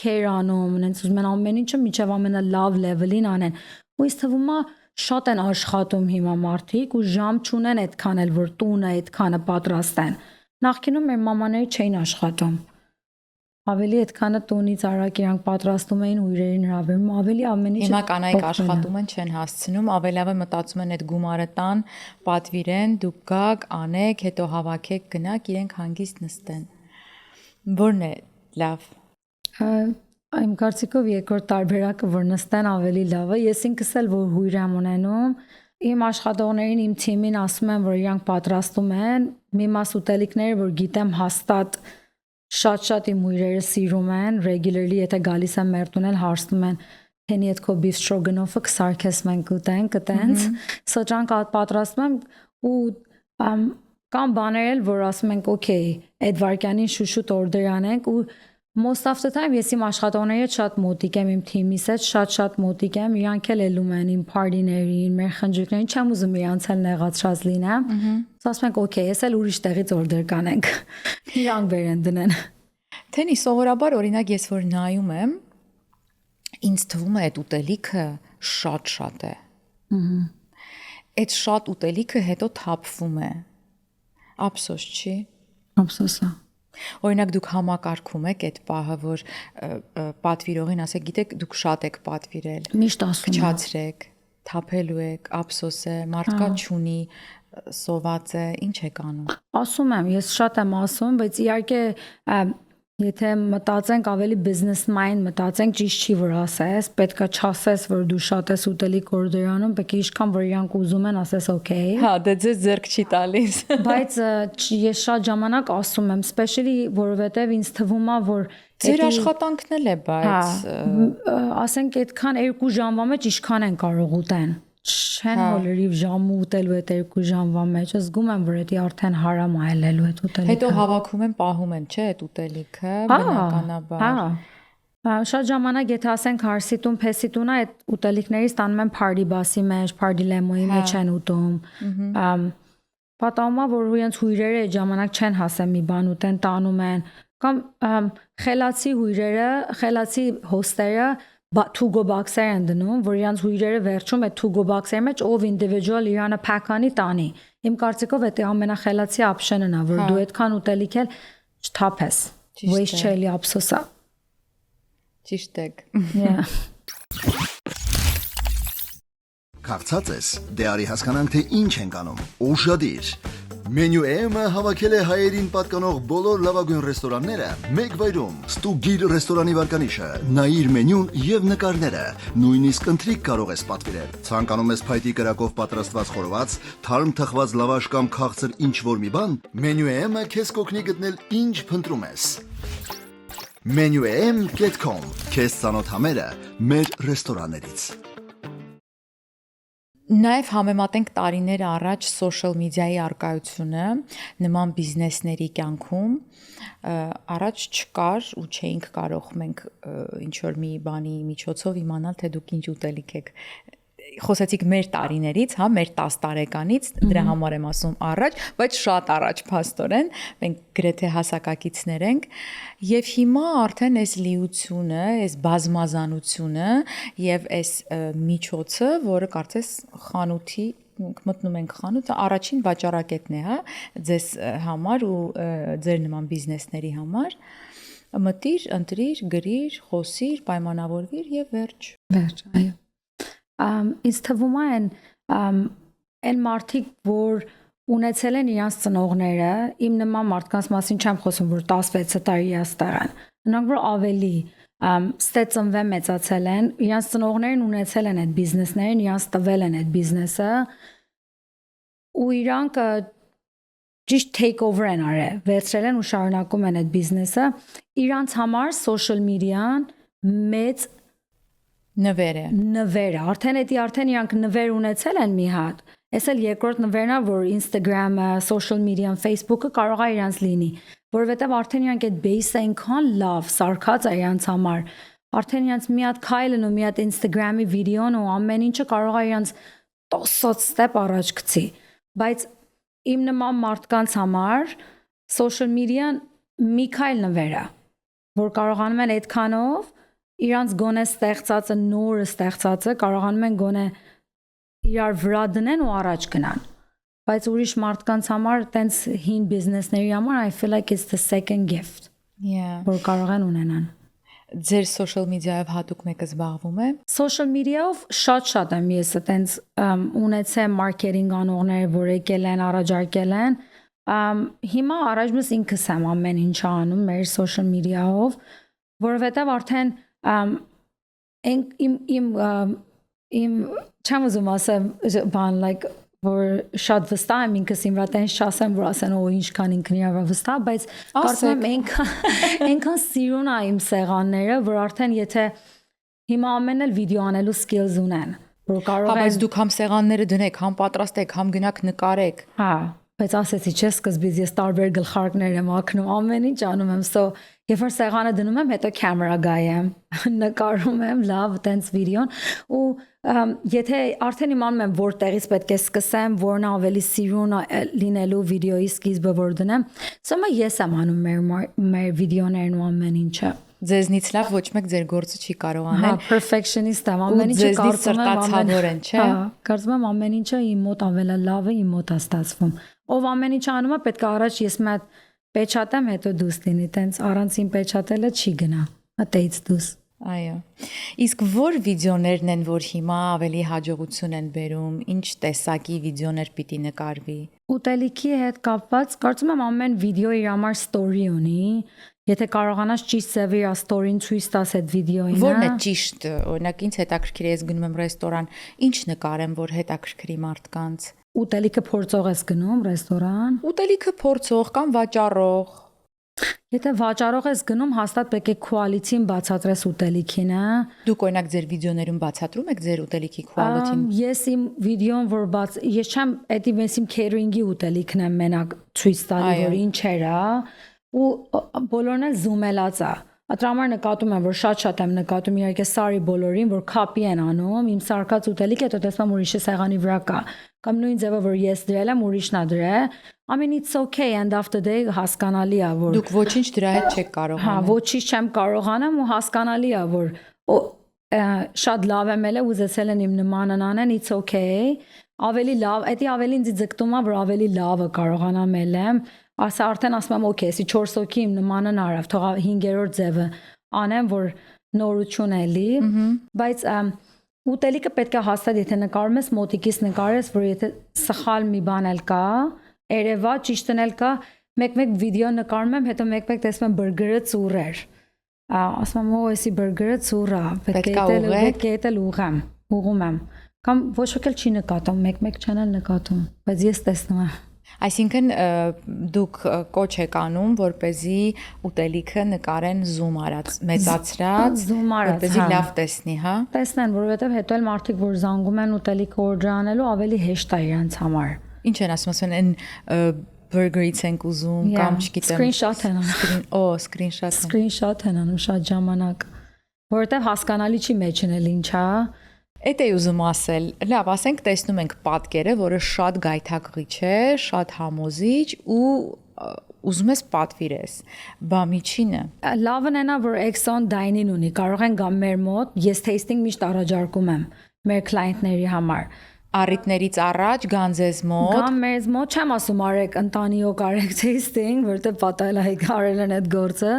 care անում, ունեն ուզում են ամեն ինչը միջև ամենա լավ level-ին անեն։ Ու ինձ թվում է շատ են աշխատում հիմա մարդիկ ու ժամ չունեն այդքան էլ որ տունը այդքանը պատրաստեն։ Նախկինում մեր մամաները չէին աշխատում։ Ավելի այդքանը տունից արագ իրանք պատրաստում էին ու իրերին հրավիրում, ավելի ամեն ինչ։ Հիմա կանայք աշխատում են, չեն հասցնում, ավելի լավ է մտածում են այդ գումարը տան, պատվիրեն, դուք գաք, անեք, հետո հավաքեք, գնաք, իրենք հանգիստ նստեն։ Որն է լավ։ Իմ կարծիքով երկրորդ տարբերակը որ նստեն ավելի լավ է։ Ես ինքս էլ որ հույր եմ ունենում, իմ աշխատողներին, իմ թիմին ասում եմ, որ իրանք պատրաստում են, մի մաս ուտելիքները, որ գիտեմ հաստատ շատ իմ հյուրերը սիրում են, regularly եթե գալիս են մեր տուն էլ հարցնում են, թենի այդ քո beef stroganoff-ը կսարքես մենք ուտենք, այտենց, սոճանք պատրաստում եմ ու Կամ բաներ էլ որ ասում ենք okay, այդ վարքյանին շուշուտ օրդեր անենք ու most of the time ես իմ աշխատողների հետ շատ մոտիկ եմ իմ թիմիս հետ շատ մոտիկ եմ իրանք էլ ելում են իմ party-ներին մեր խնջույքներին չեմ ուզում իրանց էլ նեղացրած լինեմ ասում ենք okay ես էլ ուրիշ տեղից օրդեր կանենք իրանք բերեն դնեն Թենի սովորաբար օրինակ ես որ նայում եմ ինձ թվում է այդ ուտելիքը շատ է Այդ շատ ուտելիքը հետո թափվում է Ափսոս չի Ափսոսա Օրինակ դուք համակարգում եք այդ պահը, որ պատվիրողին ասեք, գիտեք, դուք շատ եք պատվիրել։ Միշտ ասում եմ։ Քչացրեք, թափելու եք, ափսոս է, մարդկա չունի, սոված է, ինչ եք անում։ Ասում եմ, ես շատ եմ ասում, բայց իհարկե եթե մտածենք ավելի business mind մտածենք ճիշտ չի որ ասես, պետքա չասես որ դու շատ ես ուտելիք օրդեր անում, պետք է ինչքան որ իրանք ուզում են ասես okay։ Հա, դե ձեզ ձեռք չի տալիս։ Բայց ես շատ ժամանակ ասում եմ, especially որովհետև ինձ թվում է որ Ձեր աշխատանքն էլ է, բայց ասենք այդքան 2 ժամվա մեջ ինչքան են կարող ուտեն։ Չեն հոլերիվ ժամը ուտելու այդ 2 ժամվա մեջ, զգում եմ որ դա արդեն հարամ է ելելու այդ ուտելիքը։ Հետո հավաքում են, պահում են, չէ, այդ ուտելիքը, բնականաբար։ Հա։ Շատ ժամանակ եթե ասենք հարսիտուն, փեսիտունա այդ ուտելիքներից տանում են party bus-ի մեջ, party lemo-ի մեջ են ուտում։ Պատահում է որ իրենց հյուրերը այդ ժամանակ չեն հասել մի բան ուտեն, տանում են կամ խելացի հյուրերը, խելացի հոստերը to-go box-եր են դնում, որ իրանց հյուրերը վերջում այդ to-go box-երի մեջ ով individual իրանը pack-անի տանի։ Իմ կարծիքով դա ամենախելացի option-ն է, որ դու այդքան ուտելիք էլ չթափես։ Waste չէ, ափսոս է։ Ճիշտ եք։ Քաղցած ես, դե արի հասկանանք թե ինչ ենք անում։ Ուշադիր։ Menu M-ը հավաքել է հայերին պատկանող բոլոր լավագույն ռեստորանները մեկ վայրում։ Ստուգիր ռեստորանի վարկանիշը, նայիր մենյուն եւ նկարները, նույնիսկ ընթրիք կարող ես պատվիրել։ Ցանկանում ես փայտի կրակով պատրաստված խորոված, թարմ թխված լավաշ կամ քաղցր ինչ-որ մի բան, Menu M-ը քեզ կօգնի գտնել ինչ փնտրում ես։ menuem.com Քեզ ծանոթ համերը մեր ռեստորաններից։ Նաև համեմատենք տարիներ առաջ social media-ի արկայությունը նման բիզնեսների կյանքում առաջ չկար ու չէինք կարող մենք ինչ որ մի բանի միջոցով իմանալ թե դուք ինչ ուտելիք եք խոսեցիք մեր տարիներից, հա, մեր 10 տարեկանից, դրա համար եմ ասում առաջ, բայց շատ առաջ փաստորեն, մենք գրեթե հասակակիցներ ենք, եւ հիմա արդեն այս լիությունը, այս բազմազանությունը եւ այս միջոցը, որը կարծես խանութի մտնում ենք խանութ, առաջին վաճառակետն է, հա, ձեզ համար ու ձեր նման բիզնեսների համար, մտիր, ընտրիր, գրիր, խոսիր, պայմանավորվիր եւ վերջ։ Վերջ, այո։ Ինձ թվում է այն մարդիկ, որ ունեցել են իրանց ծնողները, իմ նման մարդկանց մասին չեմ խոսում, որ 16 տարի աստեղ են, նրանք որ ավելի ստեցնվել մեծացել են, իրանց ծնողներն ունեցել են այդ բիզնեսներին, իրանց տվել են այդ բիզնեսը ու իրանք ճիշտ take over են արել, վերցրել են ու շարունակում են այդ բիզնեսը, իրանց համար social media-ն մեծ նվեր է, արդեն իրանք նվեր ունեցել են մի հատ, ես էլ երկրորդ նվերն է, որ Instagram-ը, social media-ն, Facebook-ը կարող է իրանց լինի, որովհետև արդեն իրանք այդ base-ը այնքան լավ սարքած է իրանց համար, արդեն իրանց մի հատ քայլն ու մի հատ Instagram-ի վիդեոն ու ամեն ինչը կարող է իրանց տոսոց step առաջ գցի, բայց իմ նման մարդկանց համար social media-ն մի քայլ նվեր է, որ կարողանում են այդքանով իրանց գոնե ստեղծածը նորը ստեղծածը կարողանում են գոնե իրար վրա դնեն ու առաջ գնան բայց ուրիշ մարդկանց համար տենց հին բիզնեսների համար I feel like it's the second gift որ կարող են ունենան Ձեր social media-ով հատուկ մեկը զբաղվում է social media-ով շատ եմ ես տենց ունեցել մարքեթինգ անողներ որ եկել են առաջարկել են հիմա առաջմս ինքս եմ ամեն ինչ անում մեր social media-ով որովհետև արդեն իմ չեմ ուզում ասեմ բան like որ շատ վստահ եմ ինքս իմ վրա տենց չասեմ որ ասեն օ ինչքան ինքն իրա վստահ բայց կարծում եմ այնքան սիրուն է իմ սեղանները որ արդեն եթե հիմա ամեն էլ վիդեո անելու skills ունեն որ կարող են բայց դուք համ սեղանները դնեք համ պատրաստեք համ գնաք նկարեք հա բայց ասեցի չէ սկզբից ես տարբեր գլխարկներ եմ ակնում, ամեն ինչ անում եմ, so երբ որ սեղանը դնում եմ, հետո camera guy եմ, նկարում եմ, լավ, տենց վիդեոն ու եթե արդեն իմանում եմ որտեղից պետք է սկսեմ, որն ավելի սիրուն լինելու վիդեոյի սկիզբը որ դնեմ, so ես եմ անում մեր վիդեոներն ու ամեն ինչը։ Ձեզնից լավ ոչ մեկ ձեր գործը չի կարող անել։ Հա, perfectionist եմ, ամեն ինչը կարծում եմ, չէ՞։ Հա, կարծում եմ ամեն ինչը իմ մոտ ավելի լավ է, իմ մոտ է ստացվում։ Ով ամեն ինչ անում է, պետք է առաջ ես մատ պեչատեմ, հետո դուս լինի, տենց առանց իմ պեչատելը չի գնա։ Ատեից դուս։ Այո։ Իսկ որ վիդեոներն են, որ հիմա ավելի հաջողություն են բերում, ինչ տեսակի վիդեոներ պիտի նկարվի։ Ուտելիքի հետ կապված, կարծում եմ ամեն վիդեո իր համար story ունի։ Եթե կարողանաս ճիշտ ձևի իր story-ին ցույց տաս այդ վիդեոին, Որն է ճիշտ, օրինակ ինձ հետաքրքիր է, ես գնում եմ ռեստորան, ինչ նկարեմ, որ հետաքրքրի մարդկանց։ Ուտելիքը փորձող ես գնում ռեստորան։ Ուտելիքը փորձող կամ վաճառող։ Եթե վաճառող ես գնում, հաստատ պետք է quality-ին բացատրես ուտելիքին, հա։ Դուք օրինակ ձեր վիդեոներում բացատրում եք ձեր ուտելիքի quality-ին։ Ես իմ վիդեոն որ ես չեմ, էդի ես իմ catering-ի ուտելիքն եմ մենակ ցույց տալի, որ ինչեր է, ու բոլորն էլ զումելած է։ Ադրամար նկատում եմ, որ շատ եմ նկատում իհարկե սարի բոլորին, որ copy են անում, իմ սարկած ուտելիքը, հետո տեսնում ուրիշի սեղանի վրա կա։ Կամ նույն ձևը որ ես դրել եմ, ուրիշն է դրել։ I mean it's okay end of the day հասկանալի է որ Դուք ոչինչ դրա հետ չեք կարող անել։ Հա, ոչինչ չեմ կարող անեմ ու հասկանալի է որ շատ լավ եմ ելը ուզեցել են իմ նմանն անեն, it's okay։ Ավելի լավ, էդի ավելի ինձ ձգտում է որ ավելի լավը կարողանամ ելեմ։ Ասա արդեն ասում եմ okay, էսի 4 հոգի իմ նմանն արավ, թող 5-րդ ձևը անեմ, որ նորություն էլի, բայց ուտելիքը պետք է հաստատ եթե նկարում ես մոտիկից նկարես, որ եթե սխալ մի բան էլ կա, երևա ճիշտն էլ կա, մեկ-մեկ վիդեո նկարում եմ, հետո մեկ-մեկ տեսնում եմ բուրգերը ծուռ էր։ Ասում եմ, «Օ, էսի բուրգերը ծուռ է, պետք է էլ ուղում եմ»։ Կամ ոչ ոք էլ չի նկատում, մեկ-մեկ չեն էլ նկատում, բայց ես տեսնում եմ։ Այսինքն դուք կոչ եք անում, որպեսզի ուտելիքը նկարեն զում արած, մեծացրած, որպեսզի լավ տեսնի, հա։ Տեսնեն, որովհետև հետո էլ մարդիկ որ զանգում են ուտելիքը օրդեր անելու, ավելի հեշտ է իրանց համար։ Ինչ են ասում, են burger-ից ենք ուզում կամ չգիտեմ։ Screenshot են անում։ Screenshot են անում շատ ժամանակ, որովհետև հասկանալի չի մեջն էլ ինչա։ Էդ է ուզում ասել, լավ, ասենք տեսնում ենք պատկերը, որը շատ գայթակղիչ է, շատ համոզիչ ու ուզում ես պատվիրես, բա միջինը։ Լավն այնա, որ Exxon Dine-ին ունի, կարող են գամ մեր մոտ, ես tasting միշտ առաջարկում եմ մեր client-ների համար։ Առիթներից առաջ գանձես մոտ։ Գամ մեզ մոտ չեմ ասում արեք ընտանիոք արեք tasting, որտեղ պատահել է արել են այդ գործը,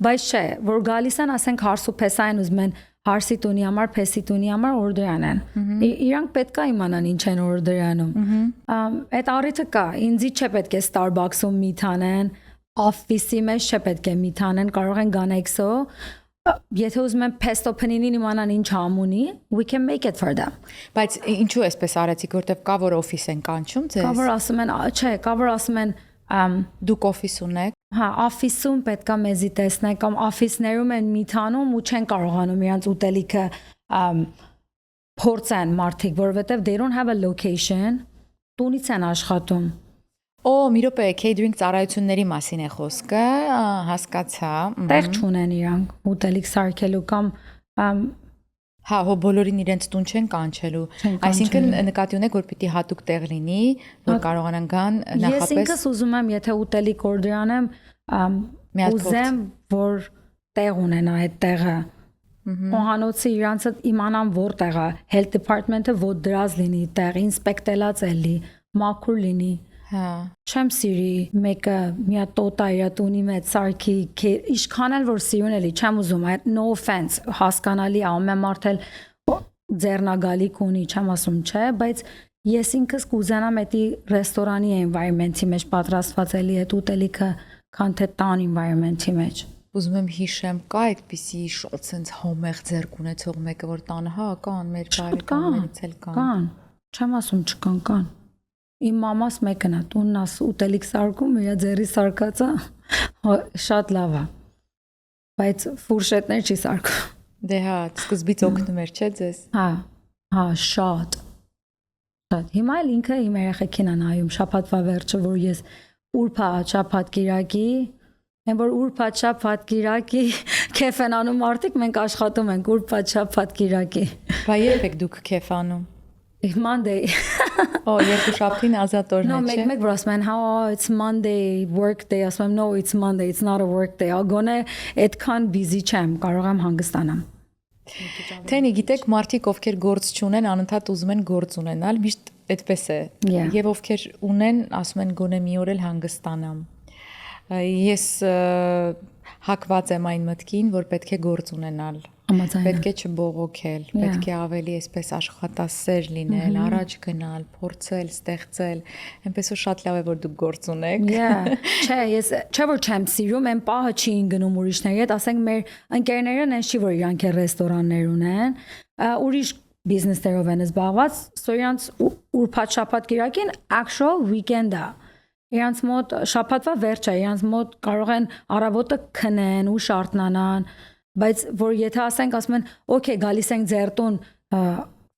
բայց չէ, որ գալիս են, ասենք հարսու փեսային ուզում են հարսի տունի համար, փեսի տունի համար օրդեր անեն։ Իրանք պետք է իմանան ինչ են օրդեր անում։ Այդ առիթը կա, ինձի չէ պետք է Starbucks-ում meet անեն, office-ի մեջ չէ պետք է meet անեն, կարող են գան Exo։ Եթե ուզում են pesto panini-ին իմանան ինչ համ ունի, we can make it for them։ Բայց ինչու էսպես արեցիք, որտեվ կա որ օֆիս են կանչում ձեզ։ Կա որ ասում են, չէ, կա որ ասում են դուք օֆիս ունեք։ Հա, office-ում պետքա մեզի տեսնեն կամ office-ներում են միթանում ու չեն կարողանում իրանց ուտելիքը փորձեն մարդիկ, որովհետև they don't have a location, տունից են աշխատում։ Օ, մի րոպե, catering ծառայությունների մասին է խոսքը, հասկացա։ Տեղ չունեն իրանք ուտելիք սարքելու կամ հա, հո բոլորին իրենց տուն չեն կանչելու։ Այսինքն նկատի ունեք, որ պիտի հատուկ տեղ լինի, որ կարողանան գան նախապես։ Ես ինքս ուզում եմ, եթե ուտելիք օրդեր անեմ, ուզեմ, որ տեղ ունենա այդ տեղը։ Խոհանոցը իրանցը իմանան որտեղ է, health department-ը որ դրած լինի, տեղ ինսպեկտելած էլի, մաքուր լինի։ Հա։ Չեմ սիրի մեկը մի հատ տոտա իր տունի մեջ սարքի, ինչքան էլ որ սիրուն էլի, չեմ ուզում, no offense, հասկանալի է, ամեն մարդ էլ ձեռնագալիք ունի, չեմ ասում, չէ, բայց ես ինքս կուզենամ էդի ռեստորանի environment-ի մեջ պատրաստված էլի այդ ուտելիքը, քան թե տան environment-ի մեջ։ Ուզում եմ հիշեմ, կա այդպիսի շատ sense հոմեղ ձեռք ունեցող մեկը, որ տանը, հա, կան, մեր բարեկամներից էլ կան։ Կան, չեմ ասում չկան, կան։ Իմ մամաս մեկն է, տունն աս ուտելիք սարքում, իր ձեռի սարկածը շատ լավ է։ Բայց ֆուրշետներ չի սարքում։ Դե հա, սկզբից օգնում էր, չէ՞ ձեզ։ Հա, շատ։ Հիմա էլ ինքը իմ երեխեքին է նայում շաբաթվա վերջը, որ ես ուրբաթ, շաբաթ, կիրակի, այն որ ուրբաթ, շաբաթ, կիրակի քեֆ են անում մարդիկ, մենք աշխատում ենք ուրբաթ, շաբաթ, կիրակի։ Բա երբ եք դուք քեֆ անում։ Monday. Օ, երկուշաբթին ազատ օրն No, է, չէ։ make bros man, how it's Monday, work day, ասում եմ, no, it's Monday, it's not a work day. Ագոնե այդքան busy չեմ, կարող եմ հանգստանամ։ Թենի գիտեք, մարդիկ ովքեր գործ չունեն, անընդհատ ուզում են գործ ունենալ, միշտ այդպես է։ Yeah. Եվ ովքեր ունեն, ասում են գոնե մի օր էլ հանգստանամ։ Ես հակված եմ այն մտքին, որ պետք է գործ ունենալ։ Համաձայն եմ։ Պետք է չբողոքել, պետք է ավելի այսպես աշխատասեր լինել, առաջ գնալ, փորձել, ստեղծել։ Այնպես որ շատ լավ է որ դուք գործ ունեք։ Yeah, չէ, ես չէ որ չեմ սիրում, այն պահը չի գնում ուրիշների հետ, ասենք մեր ընկերները նենց չի որ իրանք է ռեստորաններ ունեն, ուրիշ բիզնեսներով են զբաղված, so իրանք ուրբաթ շաբաթ կիրակին actual weekend է։ Իրանք մոտ շաբաթվա վերջը, իրանք մոտ կարող են առավոտը քնեն ու շարթնանան, բայց որ եթե ասենք ասում են, okay, գալիս ենք ձեր տուն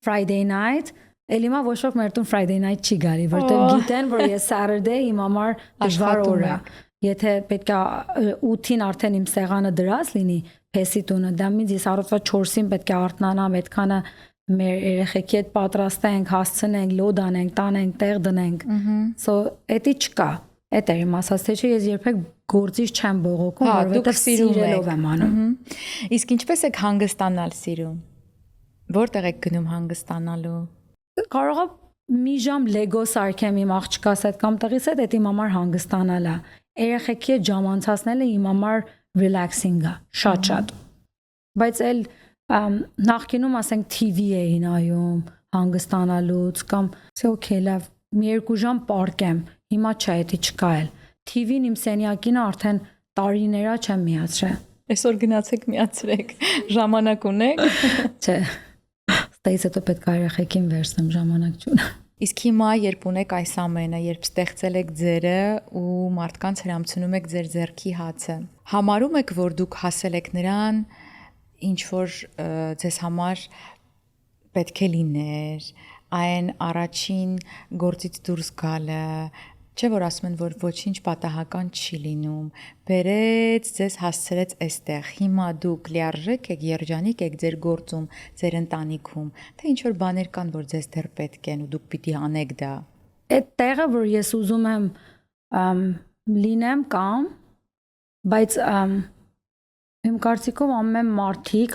Friday night, Էլիմա ոչ ոք մեր տուն Friday night չի գալի, որտեղ գիտեն, որ ես Saturday իմ համար դժվար օր է։ Եթե պետք է 8-ին արդեն իմ սեղանը դրած լինի, փեսի տունը, դա մինչ ես առավոտվա 4-ին պետք է արթնանամ, այդքանը մեր երեխեքի հետ պատրաստենք, հասցնենք, լոդ անենք, տանենք, տեղ դնենք։ So էդի չկա։ Էդ է իմ ասած, թե ես երբեք գործից չեմ բողոքում, որովհետև սիրելով եմ անում։ Իսկ ինչպես եք հանգստանալ սիրում։ Որտեղ եք գնում հանգստանալու։ Կարող է մի ժամ Lego սարքեմ իմ աղջկաս հետ կամ տղիս հետ, դա իմ համար հանգստանալ է։ Երեխեքի հետ ժամ անցկացնելը իմ համար relaxing է, շատ։ Բայց էլ նախկինում ասենք TV էի նայում հանգստանալուց կամ okay, լավ, մի երկու ժամ պարկեմ, հիմա չէ, դա չկա էլ։ TV-ն իմ սենյակին արդեն տարիներ է չեմ միացրել։ Այսօր գնացեք միացրեք, ժամանակ ունեք։ Չէ։ Ստայից հետո պետք է երեխեքին վերցնեմ, ժամանակ չունեմ։ Իսկ հիմա երբ ունեք այս ամենը, երբ ստեղծել եք ձերը ու մարդկանց հրամցնում եք ձեր ձեռքի հացը, համարում եք, որ դուք հասել եք նրան, ինչ որ ձեզ համար պետք է լիներ, այն առաջին գործից դուրս գալը, չէ որ ասում են, որ ոչինչ պատահական չի լինում, բերեց ձեզ հասցրեց այստեղ, հիմա դուք լիարժեք եք, երջանիկ եք ձեր գործում, ձեր ընտանիքում, թե ինչ որ բաներ կան, որ ձեզ դեռ պետք են ու դուք պիտի անեք դա։ Այդ տեղը, որ ես ուզում եմ լինեմ կամ, բայց իմ կարծիքով ամեն մարդիկ,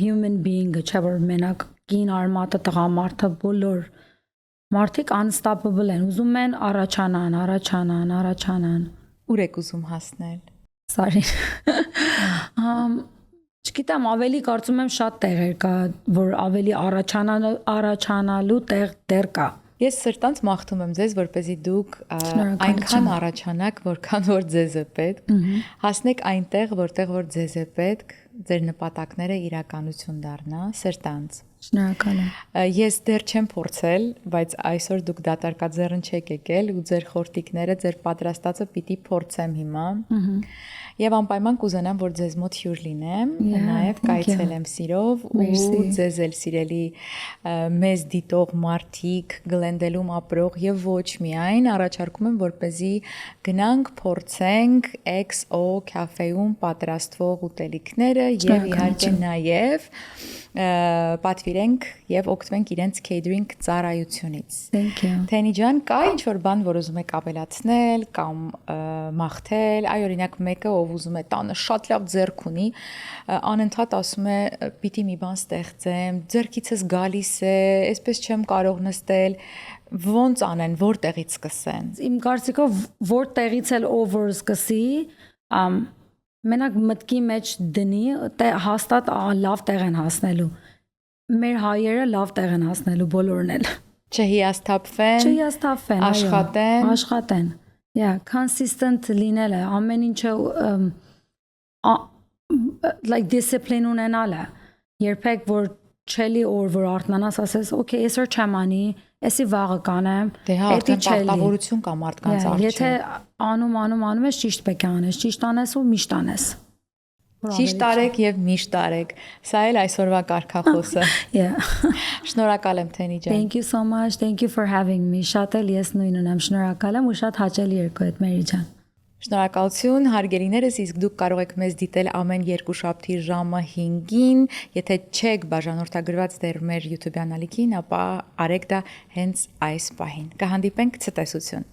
human being-ը, չէ որ մենակ կին արմատը, տղամարդը, բոլոր մարդիկ unstoppable են, ուզում են առաջանան։ Ուր եք ուզում հասնել։ Սարին։ Չգիտեմ, ավելի կարծում եմ շատ տեղեր կա, որ ավելի առաջանալու տեղ դեռ կա։ Ես սրտանց մաղթում եմ ձեզ, որպեսզի դուք այնքան առաջանաք, որքան որ ձեզ է պետք, հասնեք այնտեղ, որտեղ որ ձեզ է պետք, ձեր նպատակները իրականություն դառնա, սրտանց։ Շնորհակալ եմ։ Ես դեռ չեմ փորձել, բայց այսօր դուք դատարկաձեռն չեք եկել ու ձեր խորտիկները, ձեր պատրաստածը պիտի փորձեմ հիմա։ Եվ անպայման կուզենամ, որ ձեզ մոտ հյուր լինեմ, նաև կայցելեմ սիրով ու ձեզ էլ սիրելի մեզ դիտող մարդիկ, Գլենդելում ապրող եւ ոչ միայն առաջարկում եմ, որպեսզի գնանք փորձենք XO կաֆեում պատրաստվող ուտելիքները եւ իհարկե նաև պատվիրենք եւ օգտվենք իրենց catering ծառայությունից։ Thank you։ Թենի ջան, կա ինչ-որ բան, որ ուզում եք ավելացնել կամ մաղթել, այ օրինակ մեկը, ով ուզում է տանը շատ լավ ձեռք ունի, անընդհատ ասում է, պիտի մի բան ստեղծեմ, ձեռքիցս գալիս է, այսպես չեմ կարող նստել, ոնց անեն, որտեղից սկսեն։ Իմ կարծիքով որտեղից էլ over սկսի, մենակ մտքի մեջ դնի, հաստատ լավ տեղ են հասնելու։ Մեր հայերը լավ տեղ են հասնելու բոլորն էլ։ Չհիասթափվեն, աշխատեն։ Yeah, consistent լինելը, ամեն ինչը like discipline ունենալը։ Երբեք որ չելի որ արթնանաս ասես, okay, այսօր չեմ անի, էսի վաղը կանեմ, դե հա, արդեն պարտավորություն կա մարդկանց առջև։ Եթե անում ես, ճիշտ պետք է անես, ճիշտ անես ու միշտ անես։ Ճիշտ արեք եւ միշտ արեք։ Սա էլ այսօրվա կարգախոսը։ Yeah. Շնորհակալ եմ Թենի ջան։ Thank you so much. Thank you for having me. Շատ էլ ես նույնն եմ շնորհակալ եմ ու շատ հաճելի էր քո հետ Մերի ջան։ Շնորհակալություն հարգելիներս, իսկ դուք կարող եք մեզ դիտել ամեն երկուշաբթի ժամը 5-ին, եթե չեք բաժանորդագրված դեռ մեր YouTube-յան ալիքին, ապա արեք դա հենց այս պահին։ Կհանդիպենք ցտեսություն։